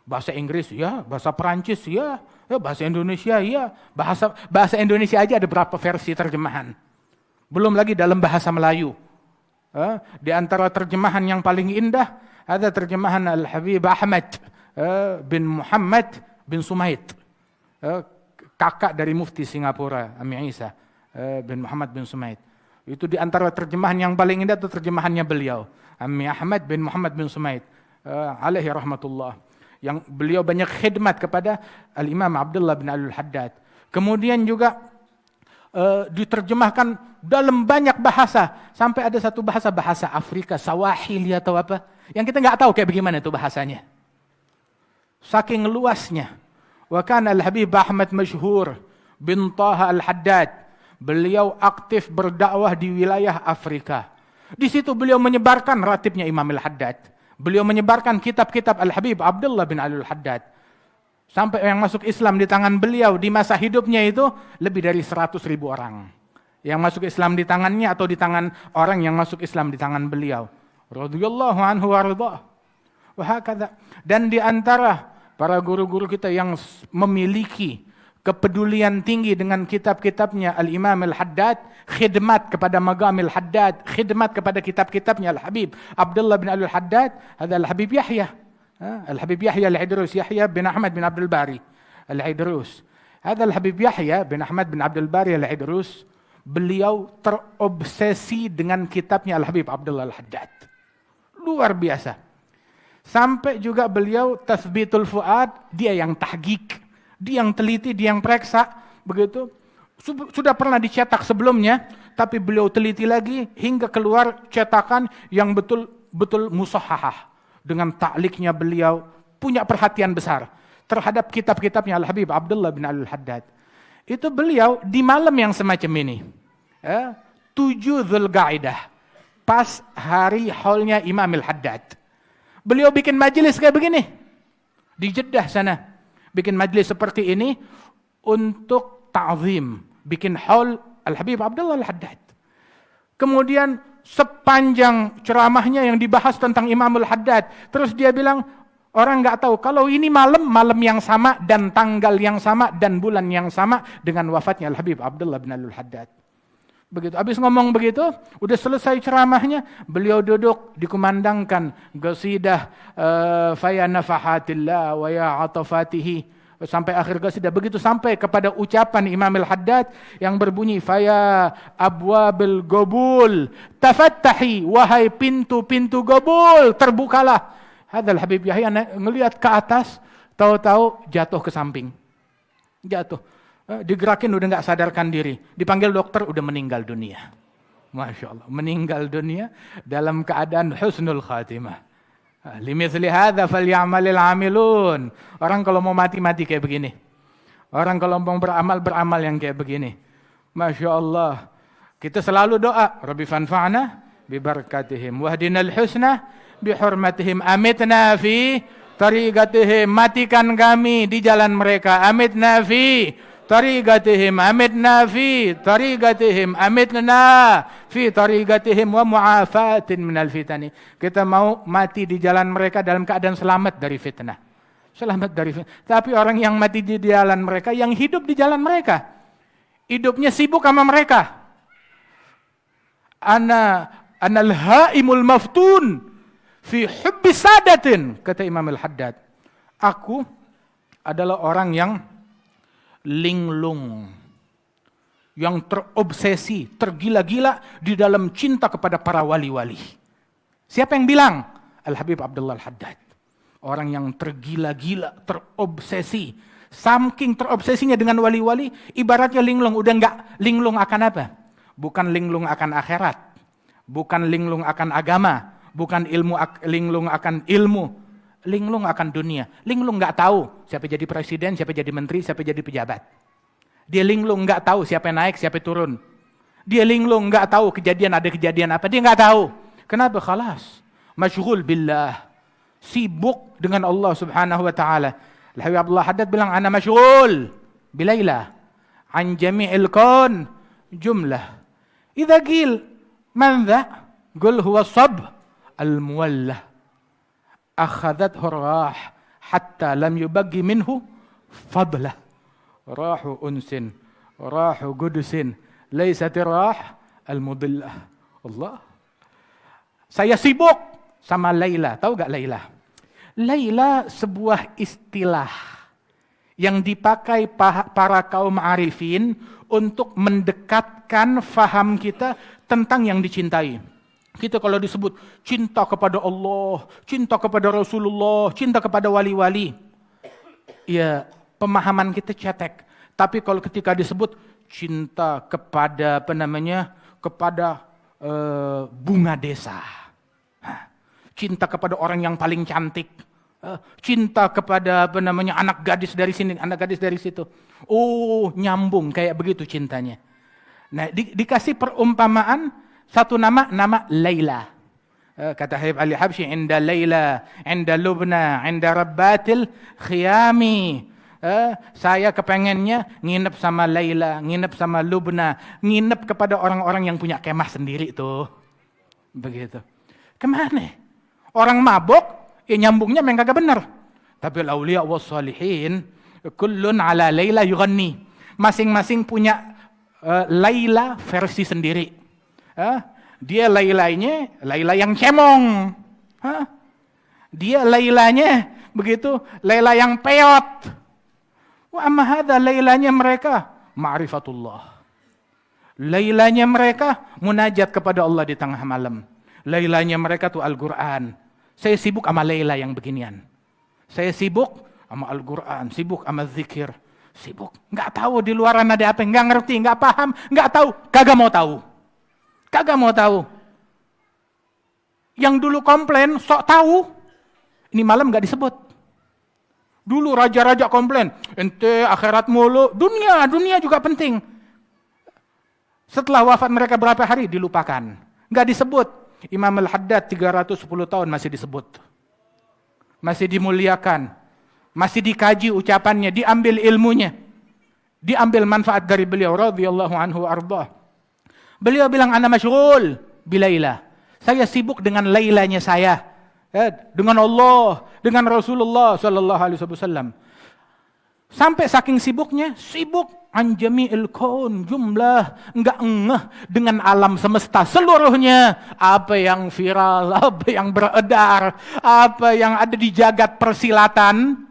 Bahasa Inggris ya, bahasa Perancis ya, bahasa Indonesia ya. Bahasa Indonesia aja ada berapa versi terjemahan. Belum lagi dalam bahasa Melayu. Di antara terjemahan yang paling indah ada terjemahan Al-Habib Ahmad bin Muhammad bin Sumait, kakak dari mufti Singapura Ami Isa bin Muhammad bin Sumait. Itu di antara terjemahan yang paling indah itu terjemahannya beliau, Ami Ahmad bin Muhammad bin Sumait alaihi rahmatullah, yang beliau banyak khidmat kepada Al-Imam Abdullah bin Al-Haddad. Kemudian juga diterjemahkan dalam banyak bahasa, sampai ada satu bahasa Afrika, Sawahili atau apa, yang kita nggak tahu kayak bagaimana itu bahasanya. Saking luasnya. Wa kana Al-Habib Ahmad Masyhur bin Taha Al-Haddad, beliau aktif berdakwah di wilayah Afrika. Di situ beliau menyebarkan ratibnya Imam Al-Haddad. Beliau menyebarkan kitab-kitab Al-Habib Abdullah bin Ali Al-Haddad. Sampai yang masuk Islam di tangan beliau di masa hidupnya itu lebih dari 100.000 orang. Yang masuk Islam di tangannya atau di tangan orang yang masuk Islam di tangan beliau. Radhiyallahu anhu warḍah. Wahakadha. Dan di antara para guru-guru kita yang memiliki kepedulian tinggi dengan kitab-kitabnya Al-Imam Al-Haddad, khidmat kepada Magamil Haddad, khidmat kepada kitab-kitabnya Al-Habib Abdullah bin Al-Haddad, ada Al-Habib Yahya. Al-Habib Yahya Al-Idrus, Yahya bin Ahmad bin Abdul Bari Al-Idrus. Ada Al-Habib Yahya bin Ahmad bin Abdul Bari Al-Idrus. Beliau terobsesi dengan kitabnya Al-Habib Abdullah Al-Haddad. Luar biasa. Sampai juga beliau Tathbitul Fuad, dia yang tahqiq, dia yang teliti, dia yang periksa, begitu. Sudah pernah dicetak sebelumnya, tapi beliau teliti lagi hingga keluar cetakan yang betul-betul musahhahah. Dengan takliknya beliau punya perhatian besar terhadap kitab-kitabnya Al-Habib Abdullah bin Al-Haddad. Itu beliau di malam yang semacam ini, 7 Dzulqa'dah, pas hari haulnya Imam Al-Haddad. Beliau bikin majelis kayak begini di Jeddah sana. Bikin majelis seperti ini untuk ta'zim, bikin haul Al-Habib Abdullah Al-Haddad. Kemudian sepanjang ceramahnya yang dibahas tentang Imam Al-Haddad, terus dia bilang, orang nggak tahu kalau ini malam yang sama dan tanggal yang sama dan bulan yang sama dengan wafatnya Al-Habib Abdullah bin Al-Haddad. Begitu, habis ngomong begitu, udah selesai ceramahnya, beliau duduk dikumandangkan qasidah faya nafahatillah wa ya atafatihi sampai akhir qasidah. Begitu sampai kepada ucapan Imam Al-Haddad yang berbunyi faya abwabil gobul tafattahi, wahai pintu-pintu gobul terbukalah. Hadal Habib Yahya ngelihat ke atas, tahu-tahu jatuh ke samping. Jatuh. Digerakin udah nggak sadarkan diri. Dipanggil dokter udah meninggal dunia. Masya Allah. Meninggal dunia dalam keadaan husnul khatimah. Limithli hadza falyamalil amilun. Orang kalau mau mati-mati kayak begini. Orang kalau mau beramal yang kayak begini. Masya Allah. Kita selalu doa. Rabbi fanfa'na bibarakatihim. Wahdinal husna bihurmatihim. Amitna fi tariqatihim. Matikan kami di jalan mereka. Amitna fi tariqatihim, amitna fi tariqatihim, amitna fi tariqatihim wa mu'afatin minal fitani. Kita mau mati di jalan mereka dalam keadaan selamat dari fitnah. Selamat dari fitnah. Tapi orang yang mati di jalan mereka, yang hidup di jalan mereka, hidupnya sibuk sama mereka. Anal haimul maftun fi hubbi sadatin, kata Imam Al-Haddad. Aku adalah orang yang linglung, yang terobsesi, tergila-gila di dalam cinta kepada para wali-wali. Siapa yang bilang? Al-Habib Abdullah Al-Haddad. Orang yang tergila-gila, terobsesi. Saking terobsesinya dengan wali-wali, ibaratnya linglung. Udah enggak linglung akan apa? Bukan linglung akan akhirat. Bukan linglung akan agama. Bukan linglung akan ilmu. Linglung akan dunia. Linglung nggak tahu siapa jadi presiden, siapa jadi menteri, siapa jadi pejabat. Dia linglung nggak tahu siapa yang naik, siapa yang turun. Dia linglung nggak tahu ada kejadian apa. Dia nggak tahu. Kenapa? Khalas. Masyghul billah. Sibuk dengan Allah Subhanahu wa taala. Al-Habib Abdullah Haddad bilang, ana masyghul bilaila an jami'il kaun jumlah. Idza qil man dha? Qul huwa sab al-muwallah. Akhadathu rah hatta lam yubaggi minhu fadlah. Rahu unsin, rahu gudusin, laysati rah al-mudillah. Allah. Saya sibuk sama Laila. Tahu gak Laila? Laila sebuah istilah yang dipakai para kaum arifin untuk mendekatkan faham kita tentang yang dicintai. Kita kalau disebut cinta kepada Allah, cinta kepada Rasulullah, cinta kepada wali-wali, ya pemahaman kita cetek. Tapi kalau ketika disebut cinta kepada kepada bunga desa, cinta kepada orang yang paling cantik, cinta kepada anak gadis dari sini, anak gadis dari situ, oh nyambung kayak begitu cintanya. Nah dikasih perumpamaan. Satu nama Laila. Kata Habib Ali Habsyi, inda Laila, inda Lubna, inda Rabbatil Khiyami. Saya kepengennya nginep sama Laila, nginep sama Lubna, nginep kepada orang-orang yang punya kemah sendiri tuh. Begitu. Kemana? Orang mabuk, ya nyambungnya memang kagak benar. Tapi al-awliya was salihin, kullun ala Laila yughanni. Masing-masing punya Laila versi sendiri. Dia Lailanya, Laila yang cemong. Dia Lailanya, begitu, Laila yang peot. Wa amma hadha Lailanya mereka ma'rifatullah. Lailanya mereka munajat kepada Allah di tengah malam. Lailanya mereka tuh Al-Quran. Saya sibuk sama Laila yang beginian. Saya sibuk sama Al-Quran, sibuk sama zikir. Sibuk, nggak tahu di luaran ada apa, nggak ngerti, nggak paham, nggak tahu, kagak mau tahu. Kagak mau tahu. Yang dulu komplain, sok tahu, ini malam nggak disebut. Dulu raja-raja komplain, ente akhirat mulu, dunia juga penting. Setelah wafat mereka berapa hari dilupakan, nggak disebut. Imam Al-Haddad 310 tahun masih disebut, masih dimuliakan, masih dikaji ucapannya, diambil ilmunya, diambil manfaat dari beliau radhiyallahu anhu ardah. Beliau bilang, ana masyghul bilaila. Saya sibuk dengan lailanya saya, dengan Allah, dengan Rasulullah sallallahu alaihi wasallam. Sampai saking sibuknya, sibuk an jami'il kaun, jumlah, enggak ngeh dengan alam semesta seluruhnya. Apa yang viral, apa yang beredar, apa yang ada di jagat persilatan.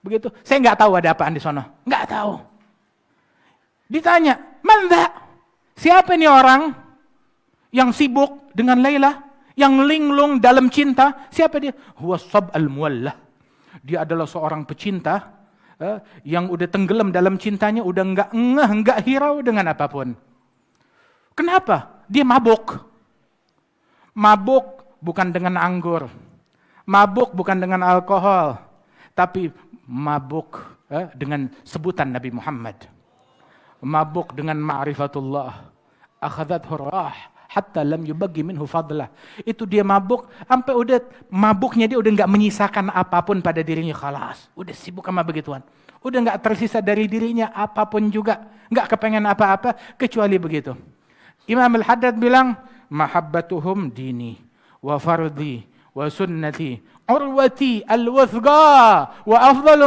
Begitu. Saya enggak tahu ada apaan di sana. Enggak tahu. Ditanya, "Man siapa ini orang yang sibuk dengan Laila, yang linglung dalam cinta?" Siapa dia? Huwa sab al-muwallah. Dia adalah seorang pecinta yang udah tenggelam dalam cintanya, udah enggak ngeh, enggak hirau dengan apapun. Kenapa? Dia mabuk. Mabuk bukan dengan anggur. Mabuk bukan dengan alkohol, tapi mabuk dengan sebutan Nabi Muhammad. Mabuk dengan ma'rifatullah. Akhadhathu rah hatta lam yubaghi minhu fadlah. Itu dia mabuk sampai udah mabuknya dia udah enggak menyisakan apapun pada dirinya, khalas. Udah sibuk sama begituan. Udah enggak tersisa dari dirinya apapun juga, enggak kepengen apa-apa kecuali begitu. Imam Al-Haddad bilang, mahabbatuhum dini wa fardhi wa sunnati urwati al-wathqa wa afdalu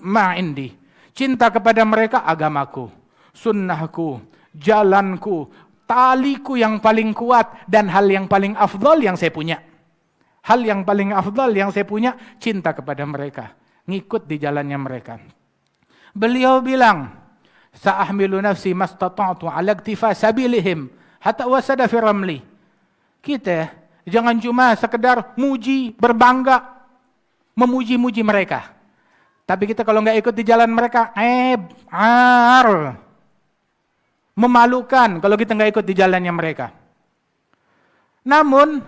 ma indi. Cinta kepada mereka agamaku, sunnahku, jalanku, taliku yang paling kuat, dan hal yang paling afdal yang saya punya. Hal yang paling afdal yang saya punya, cinta kepada mereka, ngikut di jalannya mereka. Beliau bilang, sa'ahmilu nafsi mastata'tu ala iktifa sabilihim hatta wasada fi ramli. Kita jangan cuma sekedar muji, berbangga, memuji-muji mereka. Tapi kita kalau nggak ikut di jalan mereka, memalukan kalau kita nggak ikut di jalannya mereka. Namun,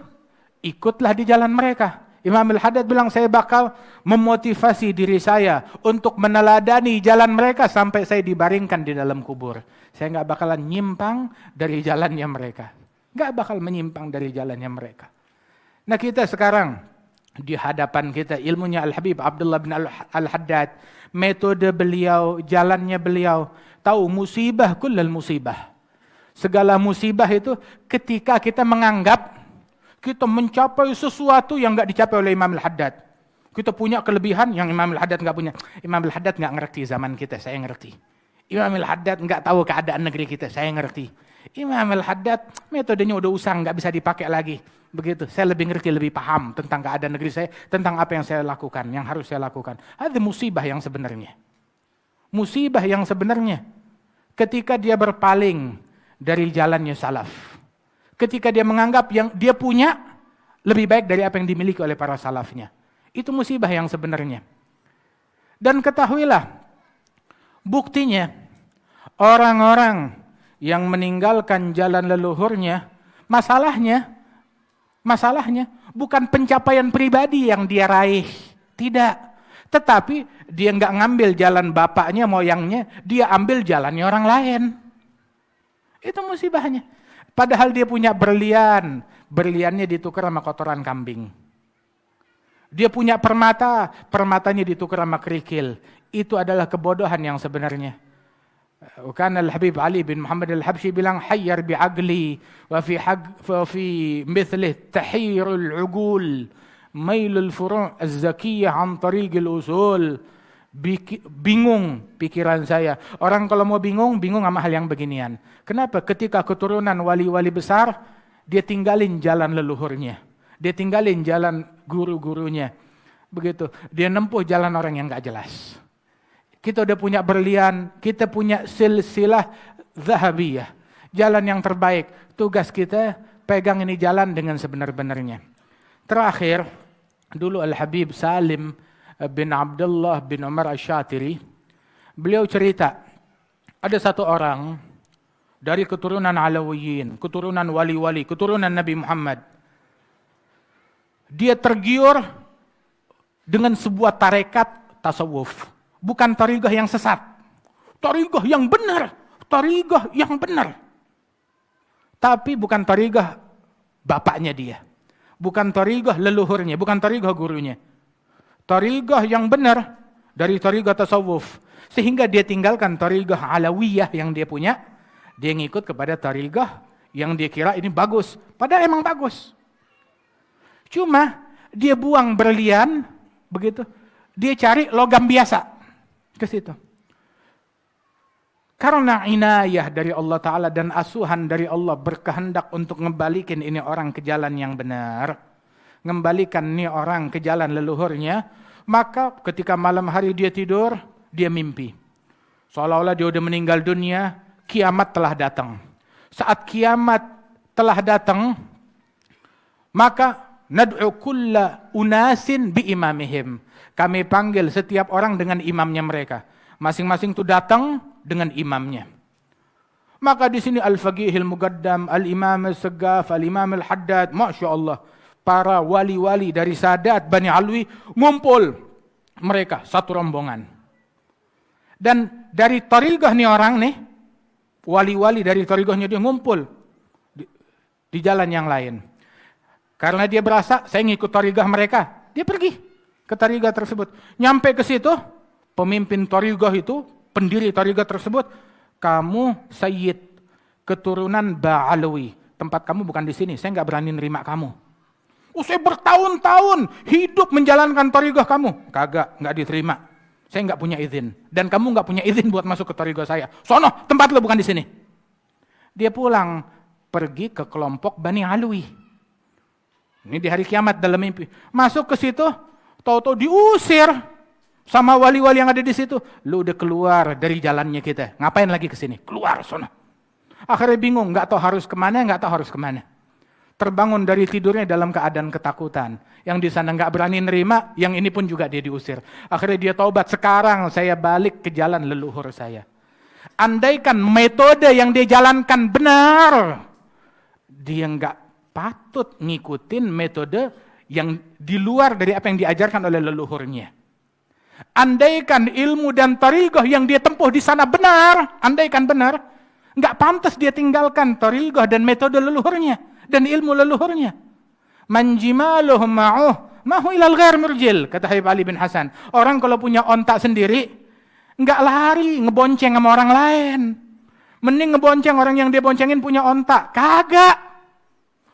ikutlah di jalan mereka. Imam Al-Haddad bilang, saya bakal memotivasi diri saya untuk meneladani jalan mereka sampai saya dibaringkan di dalam kubur. Saya nggak bakalan nyimpang dari jalannya mereka. Nggak bakal menyimpang dari jalannya mereka. Nah, kita sekarang di hadapan kita ilmunya Al-Habib Abdullah bin Al-Haddad, metode beliau, jalannya beliau. Tahu musibah kullal musibah. Segala musibah itu ketika kita menganggap kita mencapai sesuatu yang enggak dicapai oleh Imam Al-Haddad. Kita punya kelebihan yang Imam Al-Haddad enggak punya. Imam Al-Haddad enggak ngerti zaman kita, saya ngerti. Imam Al-Haddad enggak tahu keadaan negeri kita, saya ngerti. Imam Al-Haddad metodenya udah usang, enggak bisa dipakai lagi. Begitu, saya lebih ngerti, lebih paham tentang keadaan negeri saya, tentang apa yang saya lakukan, yang harus saya lakukan. Ada musibah yang sebenarnya. Musibah yang sebenarnya ketika dia berpaling dari jalannya salaf. Ketika dia menganggap yang dia punya lebih baik dari apa yang dimiliki oleh para salafnya. Itu musibah yang sebenarnya. Dan ketahuilah, buktinya orang-orang yang meninggalkan jalan leluhurnya, masalahnya bukan pencapaian pribadi yang dia raih. Tidak. Tetapi dia nggak ngambil jalan bapaknya, moyangnya, dia ambil jalannya orang lain. Itu musibahnya. Padahal dia punya berlian, berliannya ditukar sama kotoran kambing. Dia punya permata, permatanya ditukar sama kerikil. Itu adalah kebodohan yang sebenarnya. Karena Al-Habib Ali bin Muhammad Al-Habsyi bilang, hayyar bi'aqli wa fi mithlih tahirul uqul mailul furu' az-zakiyah an tariqil usul. Bingung pikiran saya. Orang kalau mau bingung sama hal yang beginian. Kenapa? Ketika keturunan wali-wali besar, dia tinggalin jalan leluhurnya. Dia tinggalin jalan guru-gurunya. Begitu. Dia nempuh jalan orang yang gak jelas. Kita udah punya berlian, kita punya silsilah zahabiyah. Jalan yang terbaik. Tugas kita pegang ini jalan dengan sebenar-benarnya. Terakhir, dulu Al-Habib Salim bin Abdullah bin Umar Asy-Syatiri, beliau cerita, ada satu orang dari keturunan Alawiyin, keturunan wali-wali, keturunan Nabi Muhammad. Dia tergiur dengan sebuah tarekat tasawuf. Bukan tarikah yang sesat. Tarikah yang benar. Tarikah yang benar. Tapi bukan tarikah bapaknya dia. Bukan tarikah leluhurnya. Bukan tarikah gurunya. Tarikah yang benar dari tarikah tasawuf. Sehingga dia tinggalkan tarikah alawiyah yang dia punya. Dia ngikut kepada tarikah yang dia kira ini bagus. Padahal emang bagus. Cuma dia buang berlian, begitu. Dia cari logam biasa ke situ. Karena inayah dari Allah Ta'ala dan asuhan dari Allah berkehendak untuk ngembalikan ini orang ke jalan yang benar. Ngembalikan ini orang ke jalan leluhurnya. Maka ketika malam hari dia tidur, dia mimpi. Seolah-olah dia udah meninggal dunia, kiamat telah datang. Saat kiamat telah datang, maka nad'u kulla unasin bi imamihim. Kami panggil setiap orang dengan imamnya mereka. Masing-masing itu datang dengan imamnya. Maka di sini Al-Faqihil Muqaddam, Al-Imam Al-Saggaf, Al-Imam Al-Haddad, Masya Allah, para wali-wali dari Sadat Bani Alwi ngumpul mereka satu rombongan. Dan dari tarikah nih orang nih, wali-wali dari tarikahnya dia ngumpul di jalan yang lain. Karena dia berasa saya ngikut tarikah mereka, dia pergi ke tarikah tersebut. Nyampe ke situ, pemimpin tarikah itu, pendiri tarikah tersebut, kamu sayyid keturunan Ba'alawi. Tempat kamu bukan di sini, saya nggak berani nerima kamu. Saya bertahun-tahun hidup menjalankan tarikah kamu. Kagak, nggak diterima. Saya nggak punya izin. Dan kamu nggak punya izin buat masuk ke tarikah saya. Sono, tempat lo bukan di sini. Dia pulang, pergi ke kelompok Bani Alwi. Ini di hari kiamat dalam mimpi. Masuk ke situ, tahu-tahu diusir sama wali-wali yang ada di situ. Lu udah keluar dari jalannya kita. Ngapain lagi ke sini? Keluar sono. Akhirnya bingung, nggak tahu harus kemana, nggak tahu harus kemana. Terbangun dari tidurnya dalam keadaan ketakutan. Yang di sana nggak berani nerima, yang ini pun juga dia diusir. Akhirnya dia taubat, sekarang saya balik ke jalan leluhur saya. Andaikan metode yang dia jalankan benar, dia nggak patut ngikutin metode yang di luar dari apa yang diajarkan oleh leluhurnya. Andaikan ilmu dan tarikah yang dia tempuh di sana benar, andaikan benar, nggak pantas dia tinggalkan tarikah dan metode leluhurnya dan ilmu leluhurnya. Manjimaluhum ma'uh ilal ghair murjil, kata Habib Ali bin Hasan. Orang kalau punya ontak sendiri, nggak lari ngebonceng sama orang lain. Mending ngebonceng orang yang dia boncengin punya ontak. Kagak.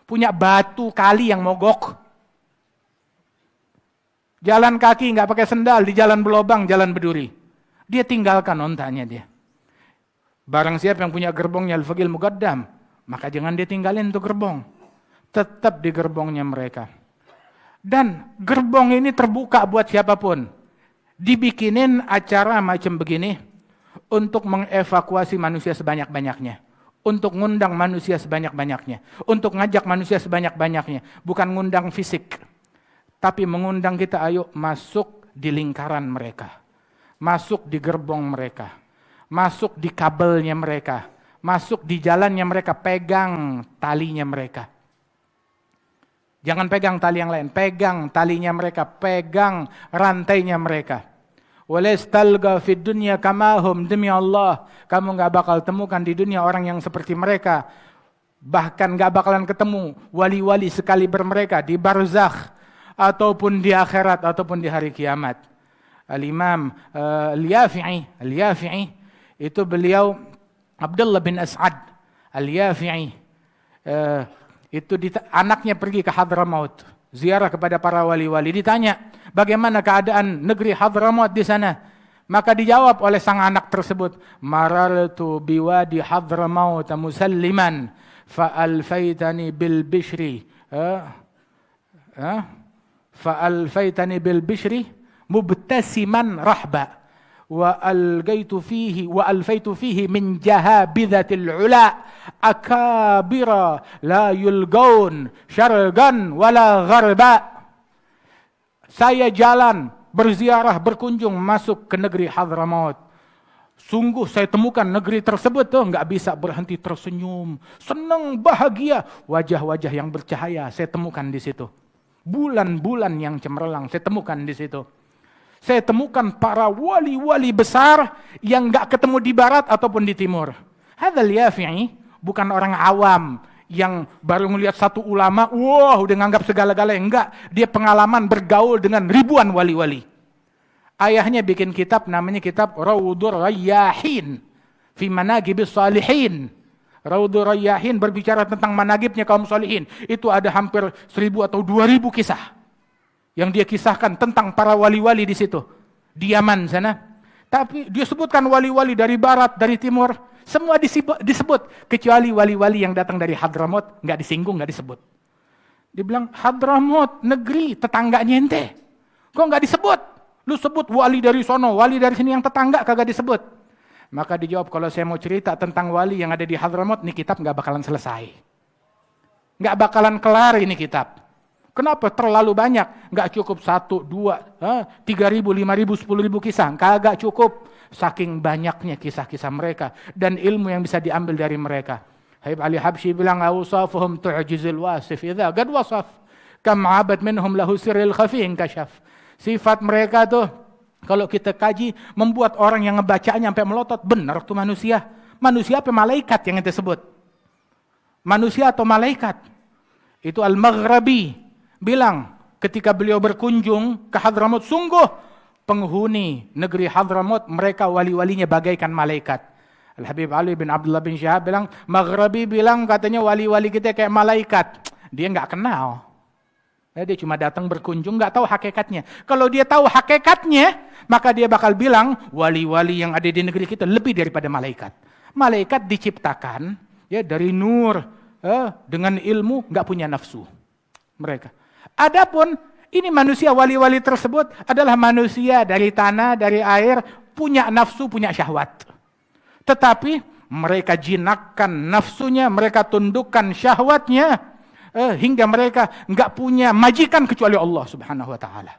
Punya batu kali yang mogok. Jalan kaki nggak pakai sendal, di jalan berlobang, jalan berduri. Dia tinggalkan ontaknya dia. Barang siapa yang punya gerbongnya Al-Faqihil Muqaddam, maka jangan dia tinggalin tuh gerbong. Tetap di gerbongnya mereka. Dan gerbong ini terbuka buat siapapun. Dibikinin acara macam begini untuk mengevakuasi manusia sebanyak-banyaknya. Untuk ngundang manusia sebanyak-banyaknya. Untuk ngajak manusia sebanyak-banyaknya. Bukan ngundang fisik. Tapi mengundang kita, ayo masuk di lingkaran mereka. Masuk di gerbong mereka. Masuk di kabelnya mereka. Masuk di jalannya mereka. Pegang talinya mereka. Jangan pegang tali yang lain. Pegang talinya mereka. Pegang rantainya mereka. Walastalga fid dunya kamahum, demi Allah, kamu enggak bakal temukan di dunia orang yang seperti mereka. Bahkan gak bakalan ketemu wali-wali sekaliber mereka di barzakh ataupun di akhirat ataupun di hari kiamat. Al-Imam Al-Yafi'i itu beliau Abdullah bin As'ad Al-Yafi'i itu anaknya pergi ke Hadramaut ziarah kepada para wali-wali, ditanya bagaimana keadaan negeri Hadramaut di sana. Maka dijawab oleh sang anak tersebut, marartu biwadi Hadramaut musalliman fa'alfaitani bil bishri fa'alfaitani bil bishri mubtasiman rahba wa algaitu fihi min jahabidhatil ula akabira la yulgaun syargan wala gharba. Saya jalan berziarah berkunjung masuk ke negeri Hadramaut. Sungguh saya temukan negeri tersebut tuh nggak bisa berhenti tersenyum, senang, bahagia, wajah-wajah yang bercahaya saya temukan di situ. Bulan-bulan yang cemerlang saya temukan di situ. Saya temukan para wali-wali besar yang nggak ketemu di barat ataupun di timur. Hadzal Yafi'i bukan orang awam yang baru melihat satu ulama, wah udah nganggap segala-galanya. Enggak, dia pengalaman bergaul dengan ribuan wali-wali. Ayahnya bikin kitab namanya kitab Raudhur Rayyahin fi Manaqibis Shalihin. Raudhur Rayyahin berbicara tentang managibnya kaum sholihin. Itu ada hampir 1000 atau 2000 kisah yang dia kisahkan tentang para wali-wali di situ, di Yaman sana. Tapi dia sebutkan wali-wali dari barat, dari timur, semua disebut kecuali wali-wali yang datang dari Hadramaut, nggak disinggung, nggak disebut. Dia bilang Hadramaut negeri tetangganya ente, kok nggak disebut? Lu sebut wali dari sono, wali dari sini yang tetangga kagak disebut. Maka dijawab, kalau saya mau cerita tentang wali yang ada di Hadramaut, nih kitab nggak bakalan selesai, nggak bakalan kelar ini kitab. Kenapa? Terlalu banyak. Nggak cukup 1, 2, 3.000, 5.000, 10.000 kisah. Kagak cukup. Saking banyaknya kisah-kisah mereka. Dan ilmu yang bisa diambil dari mereka. Habib Ali Habsyi bilang, awsafuhum tu'jizul wasif idza qad wasaf. Kam abad minhum lahu sirril khafi'in kashaf. Sifat mereka tuh, kalau kita kaji, membuat orang yang ngebacanya sampai melotot. Benar tuh manusia. Manusia apa malaikat yang kita sebut? Manusia atau malaikat? Itu Al-Maghrabi bilang ketika beliau berkunjung ke Hadramaut, sungguh penghuni negeri Hadramaut mereka wali-walinya bagaikan malaikat. Al-Habib Ali bin Abdullah bin Syahab bilang, Maghrabi bilang katanya wali-wali kita kayak malaikat. Dia nggak kenal. Dia cuma datang berkunjung, nggak tahu hakikatnya. Kalau dia tahu hakikatnya, maka dia bakal bilang wali-wali yang ada di negeri kita lebih daripada malaikat. Malaikat diciptakan ya dari nur, dengan ilmu, nggak punya nafsu mereka. Adapun ini manusia wali-wali tersebut adalah manusia dari tanah, dari air, punya nafsu, punya syahwat. Tetapi mereka jinakkan nafsunya, mereka tundukkan syahwatnya, hingga mereka nggak punya majikan kecuali Allah Subhanahu wa taala.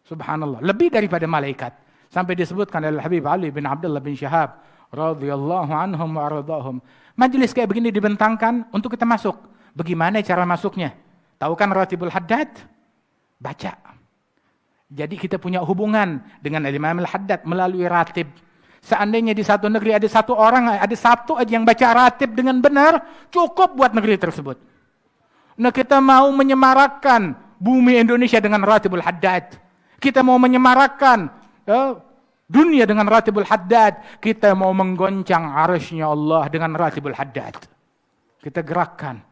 Subhanallah, lebih daripada malaikat. Sampai disebutkan oleh Habib Ali bin Abdullah bin Syahab radhiyallahu anhum wa ardhahum. Majelis kayak begini dibentangkan untuk kita masuk. Bagaimana cara masuknya? Tahu kan Ratibul Haddad? Baca. Jadi kita punya hubungan dengan Imam Al-Haddad melalui ratib. Seandainya di satu negeri ada satu orang, ada satu aja yang baca ratib dengan benar, cukup buat negeri tersebut. Nah, kita mau menyemarakkan bumi Indonesia dengan Ratibul Haddad. Kita mau menyemarakkan dunia dengan Ratibul Haddad. Kita mau menggoncang arsy-Nya Allah dengan Ratibul Haddad. Kita gerakkan.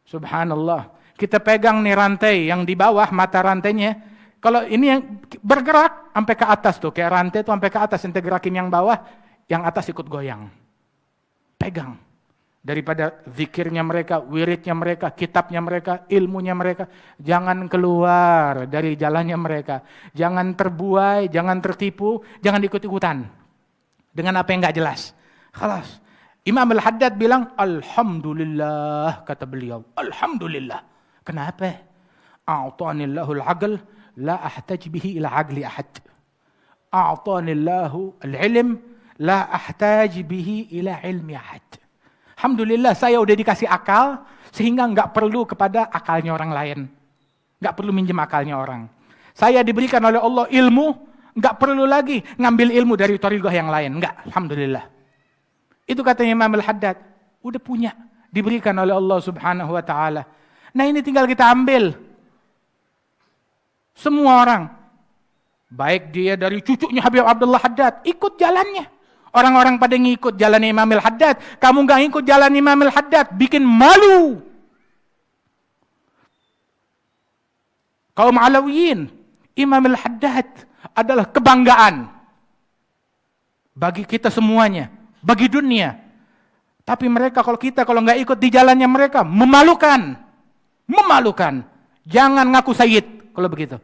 Subhanallah. Kita pegang nih rantai yang di bawah, mata rantainya. Kalau ini yang bergerak sampai ke atas tuh, kayak rantai tuh sampai ke atas, ente gerakin yang bawah, yang atas ikut goyang. Pegang. Daripada zikirnya mereka, wiridnya mereka, kitabnya mereka, ilmunya mereka. Jangan keluar dari jalannya mereka. Jangan terbuai, jangan tertipu, jangan ikut-ikutan. Dengan apa yang gak jelas. Khalas. Imam Al-Haddad bilang, Alhamdulillah, kata beliau. Alhamdulillah. Kenapa? A'tanillahul aql la ahtaj bihi ila aqli ahad. A'tanillahu al-ilm la ahtaj bihi ila ilmi ahad. Alhamdulillah saya udah dikasih akal sehingga enggak perlu kepada akalnya orang lain. Enggak perlu minjem akalnya orang. Saya diberikan oleh Allah ilmu, enggak perlu lagi ngambil ilmu dari thariqah yang lain. Enggak, alhamdulillah. Itu katanya Imam Al-Haddad, udah punya diberikan oleh Allah Subhanahu wa taala. Nah, ini tinggal kita ambil. Semua orang, baik dia dari cucunya Habib Abdullah Haddad, ikut jalannya. Orang-orang pada ngikut jalan Imam Al-Haddad, kamu nggak ikut jalan Imam Al-Haddad, bikin malu. Kaum Alawiyin, Imam Al-Haddad adalah kebanggaan bagi kita semuanya, bagi dunia. Tapi mereka kalau nggak ikut di jalannya mereka, memalukan. Memalukan. Jangan ngaku sayyid kalau begitu.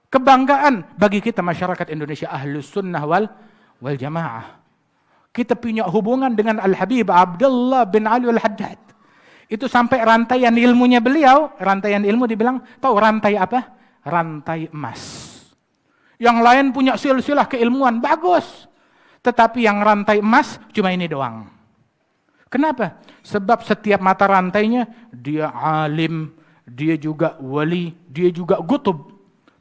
Kebanggaan bagi kita masyarakat Indonesia Ahlus Sunnah wal Jamaah. Kita punya hubungan dengan Al-Habib Abdullah bin Ali Al-Haddad. Itu sampai rantaian ilmunya beliau, rantaian ilmu dibilang, tahu rantai apa? Rantai emas. Yang lain punya silsilah keilmuan, bagus. Tetapi yang rantai emas cuma ini doang. Kenapa? Sebab setiap mata rantainya, dia alim, dia juga wali, dia juga gutub.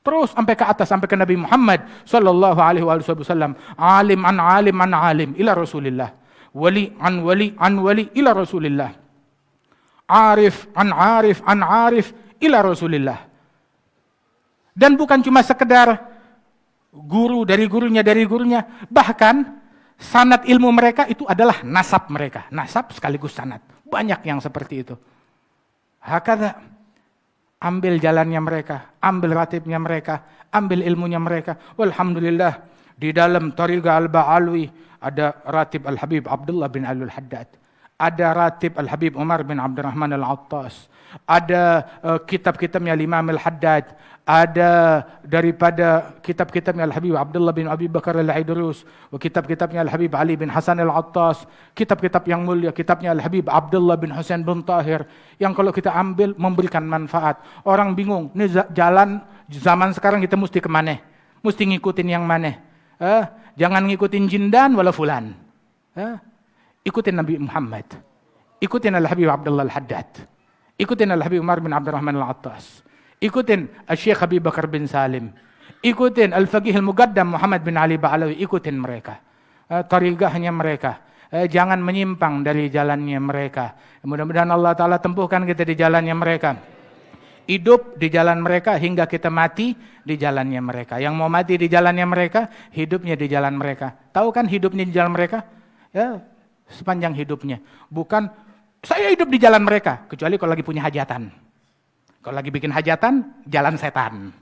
Terus sampai ke atas, sampai ke Nabi Muhammad sallallahu alaihi wasallam. Alim an alim an alim ila Rasulillah. Wali an wali an wali ila Rasulillah. Arif an arif an arif ila Rasulillah. Dan bukan cuma sekedar guru dari gurunya, bahkan sanad ilmu mereka itu adalah nasab mereka. Nasab sekaligus sanad. Banyak yang seperti itu. Hakadha, ambil jalannya mereka, ambil ratibnya mereka, ambil ilmunya mereka. Walhamdulillah, di dalam Tariqah Al-Ba'alwi ada ratib Al-Habib Abdullah bin Ali Al-Haddad. Ada ratib Al-Habib Umar bin Abdurrahman Al-Attas. Ada kitab-kitabnya Imam Al-Haddad. Ada daripada kitab-kitabnya Al-Habib Abdullah bin Abi Bakar Al-Aidrus. Kitab-kitabnya Al-Habib Ali bin Hasan Al-Attas. Kitab-kitab yang mulia, kitabnya Al-Habib Abdullah bin Husain bin Tahir. Yang kalau kita ambil memberikan manfaat. Orang bingung, ini jalan zaman sekarang kita mesti kemana? Mesti ngikutin yang mana? Jangan ngikutin jindan wala fulan. Ikutin Nabi Muhammad. Ikutin Al-Habib Abdullah Al-Haddad. Ikutin Al-Habib Umar bin Abdurrahman Al-Attas. Ikutin Al-Syekh Habib Bakar bin Salim. Ikutin Al-Faqih Al-Muqaddam Muhammad bin Ali Ba'alawi. Ikutin mereka. Tariqahnya mereka. Jangan menyimpang dari jalannya mereka. Mudah-mudahan Allah Ta'ala tempuhkan kita di jalannya mereka. Hidup di jalan mereka hingga kita mati di jalannya mereka. Yang mau mati di jalannya mereka, hidupnya di jalan mereka. Tahu kan hidupnya di jalan mereka? Ya, sepanjang hidupnya. Bukan saya hidup di jalan mereka, kecuali kalau lagi punya hajatan. Kalau lagi bikin hajatan, jalan setan.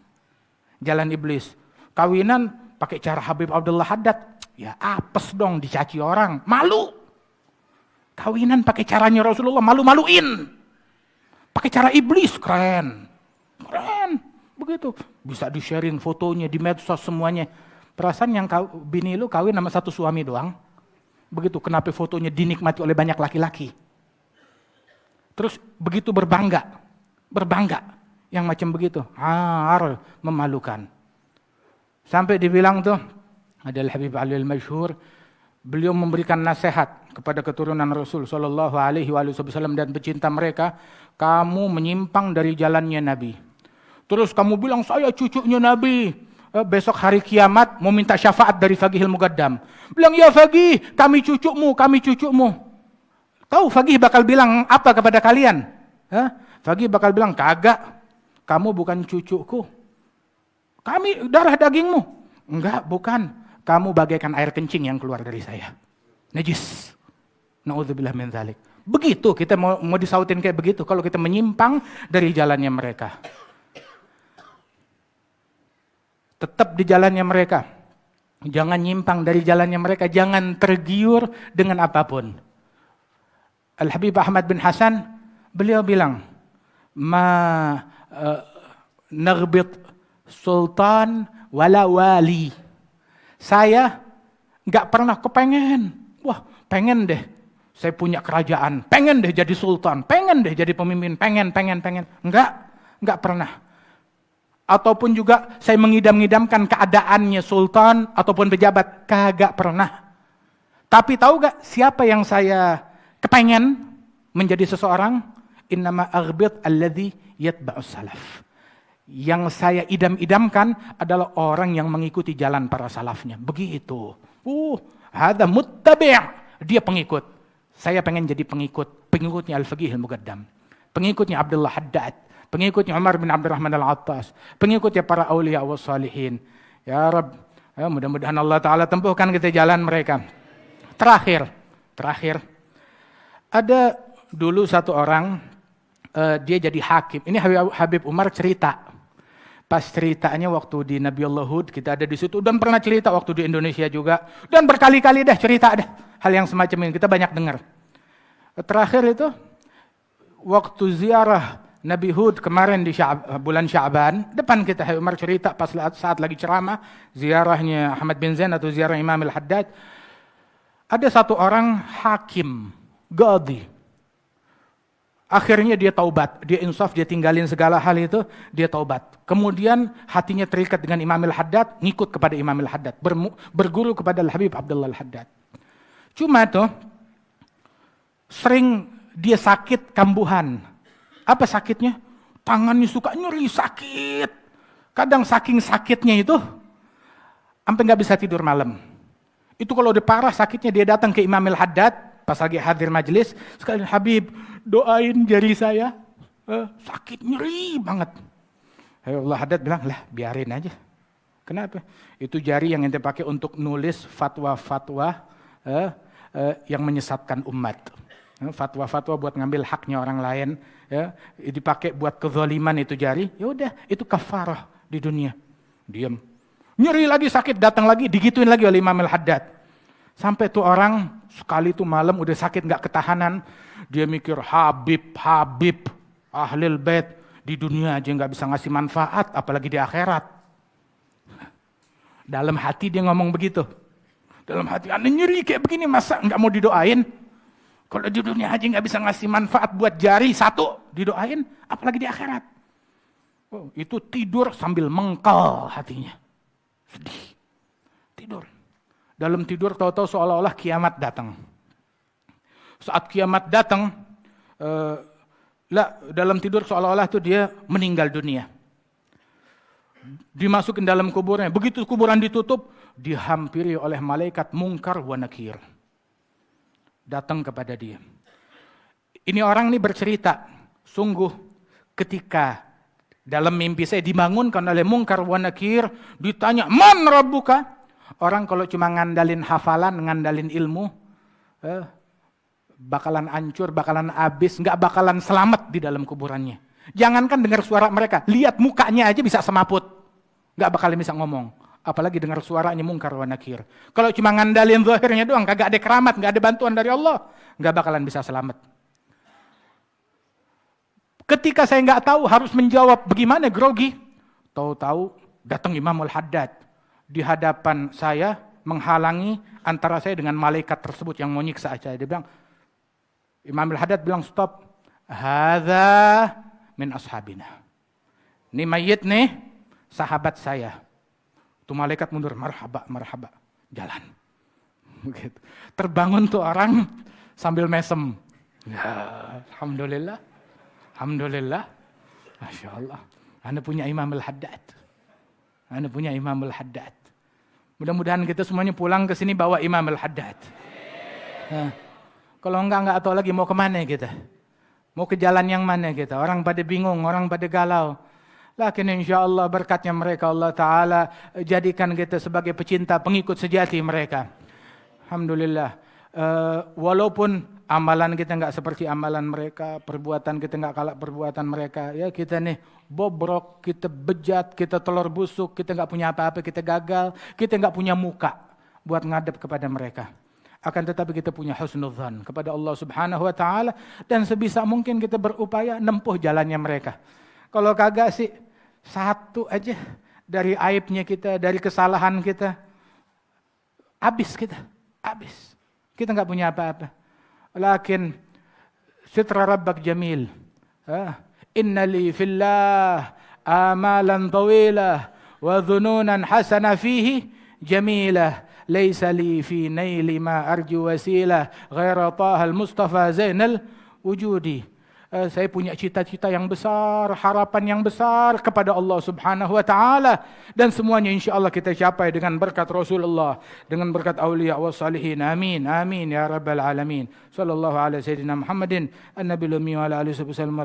Jalan iblis. Kawinan pakai cara Habib Abdullah Haddad, ya apes dong dicaci orang, malu. Kawinan pakai caranya Rasulullah, malu-maluin. Pakai cara iblis, keren. Keren, begitu. Bisa di-sharing fotonya di medsos semuanya. Perasaan yang bini lu kawin sama satu suami doang. Begitu, kenapa fotonya dinikmati oleh banyak laki-laki. Terus begitu berbangga. Yang macam begitu. Memalukan. Sampai dibilang tuh, ada Al-Habib Ali Al-Masyhur, beliau memberikan nasihat kepada keturunan Rasul sallallahu alaihi wasallam dan pecinta mereka, kamu menyimpang dari jalannya Nabi. Terus kamu bilang, saya cucunya Nabi. Besok hari kiamat mau minta syafaat dari Faqih Al-Muqaddam. Bilang, ya Faqih, kami cucumu. Tahu Faqih bakal bilang apa kepada kalian? Faqih bakal bilang, kagak, kamu bukan cucuku. Kami darah dagingmu. Enggak, bukan. Kamu bagaikan air kencing yang keluar dari saya. Najis. Na'udzubillah min dzalik. Begitu kita mau disautin kayak begitu kalau kita menyimpang dari jalannya mereka. Tetap di jalannya mereka. Jangan nyimpang dari jalannya mereka. Jangan tergiur dengan apapun. Al-Habib Ahmad bin Hasan, beliau bilang, nagbit sultan wala wali. Saya gak pernah kepengen. Wah, pengen deh. Saya punya kerajaan. Pengen deh jadi sultan. Pengen deh jadi pemimpin. Pengen. Enggak pernah. Ataupun juga saya mengidam-ngidamkan keadaannya sultan ataupun pejabat. Kagak pernah. Tapi tahu gak siapa yang saya kepengen menjadi seseorang? Innama aghbit alladhi yatba'us salaf. Yang saya idam-idamkan adalah orang yang mengikuti jalan para salafnya. Begitu. Hadza muttabi'. Dia pengikut. Saya pengen jadi pengikutnya Al-Faqih Al-Muqaddam, pengikutnya Abdullah Haddad, pengikutnya Umar bin Abdurrahman Al-Attas, pengikutnya para awliya wa salihin. Ya Rabb, mudah-mudahan Allah Ta'ala tempuhkan kita jalan mereka. Terakhir, ada dulu satu orang, dia jadi hakim. Ini Habib Umar cerita. Pas ceritanya waktu di Nabiullah Hud, kita ada di situ, dan pernah cerita waktu di Indonesia juga, dan berkali-kali dah cerita dah hal yang semacam ini, kita banyak dengar. Terakhir itu, waktu ziarah Nabi Hud kemarin di bulan Sya'ban, depan kita Habib Umar cerita pas saat lagi ceramah, ziarahnya Ahmad bin Zain atau ziarah Imam Al-Haddad, ada satu orang hakim, qadhi. Akhirnya dia taubat, dia insaf, dia tinggalin segala hal itu, dia taubat. Kemudian hatinya terikat dengan Imam Al-Haddad, ngikut kepada Imam Al-Haddad, berguru kepada Al-Habib Abdullah Al-Haddad. Cuma tuh, sering dia sakit kambuhan. Apa sakitnya? Tangannya suka nyeri, sakit. Kadang saking sakitnya itu, sampai nggak bisa tidur malam. Itu kalau udah parah sakitnya, dia datang ke Imam Al-Haddad, pas lagi hadir majelis, sekalian Habib, doain jari saya, sakit nyeri banget. Allah Haddad bilang, lah biarin aja. Kenapa? Itu jari yang ente pakai untuk nulis fatwa-fatwa yang menyesatkan umat. Fatwa-fatwa buat ngambil haknya orang lain, dipakai buat kezaliman itu jari, ya udah itu kafarah di dunia. Diam. Nyeri lagi sakit, datang lagi, digituin lagi oleh Imam Al-Haddad. Sampai tuh orang sekali tuh malam udah sakit nggak ketahanan, dia mikir Habib, Ahlul Bait di dunia aja nggak bisa ngasih manfaat, apalagi di akhirat. Dalam hati dia ngomong begitu. Dalam hati, aneh nyeri kayak begini masa nggak mau didoain? Kalau di dunia aja nggak bisa ngasih manfaat buat jari satu didoain, apalagi di akhirat. Oh, itu tidur sambil mengkel hatinya, sedih, tidur. Dalam tidur tahu-tahu seolah-olah kiamat datang. Saat kiamat datang, dalam tidur seolah-olah itu dia meninggal dunia. Dimasukin dalam kuburnya. Begitu kuburan ditutup, dihampiri oleh malaikat Munkar wa Nakir. Datang kepada dia. Ini orang ini bercerita, sungguh ketika dalam mimpi saya dibangunkan oleh Munkar wa Nakir, ditanya, "Man Rabbuka?" Orang kalau cuma ngandalin hafalan, ngandalin ilmu, bakalan hancur, bakalan habis, nggak bakalan selamat di dalam kuburannya. Jangankan dengar suara mereka, lihat mukanya aja bisa semaput, nggak bakalan bisa ngomong. Apalagi dengar suaranya Munkar wa Nakir. Kalau cuma ngandalin zahirnya doang, kagak ada keramat, nggak ada bantuan dari Allah, nggak bakalan bisa selamat. Ketika saya nggak tahu harus menjawab bagaimana, grogi, tahu-tahu datang Imam Al-Haddad. Di hadapan saya, menghalangi antara saya dengan malaikat tersebut yang mau nyiksa saya. Dia bilang, Imam Al-Haddad bilang, stop. Hadza min ashabina. Ini mayit nih, sahabat saya. Itu malaikat mundur, marhaba, marhaba. Jalan. Begitu. Terbangun tuh orang sambil mesem. Ya, Alhamdulillah. Alhamdulillah. Masya Allah. Anda punya Imam Al-Haddad. Anda punya Imam Al-Haddad. Mudah-mudahan kita semuanya pulang ke sini bawa Imam Al-Haddad. Nah, kalau enggak tahu lagi mau kemana kita. Mau ke jalan yang mana kita. Orang pada bingung, orang pada galau. Lakin insya Allah berkatnya mereka Allah Ta'ala jadikan kita sebagai pecinta, pengikut sejati mereka. Alhamdulillah. Walaupun amalan kita enggak seperti amalan mereka, perbuatan kita enggak kalah perbuatan mereka. Ya kita nih bobrok, kita bejat, kita telur busuk, kita enggak punya apa-apa, kita gagal, kita enggak punya muka buat ngadep kepada mereka. Akan tetapi kita punya husnudzan kepada Allah Subhanahu wa Ta'ala, dan sebisa mungkin kita berupaya nempuh jalannya mereka. Kalau kagak sih, satu aja dari aibnya kita, dari kesalahan kita, habis kita, habis. Kita enggak punya apa-apa. Lakin sitra rabbak jamil. Inna li fillah amalan tawilah wa dhununan hasana fihi jamilah. Laisa li fi naili ma arju wasilah ghaira taha al-Mustafa zainal wujudi. Saya punya cita-cita yang besar, harapan yang besar kepada Allah Subhanahu wa taala, dan semuanya insyaallah kita capai dengan berkat Rasulullah, dengan berkat auliya was salihin. Amin. Amin ya rabbal alamin. Sallallahu alaihi sayyidina Muhammadin an-nabiyil ummi wa ala alihi wasallam.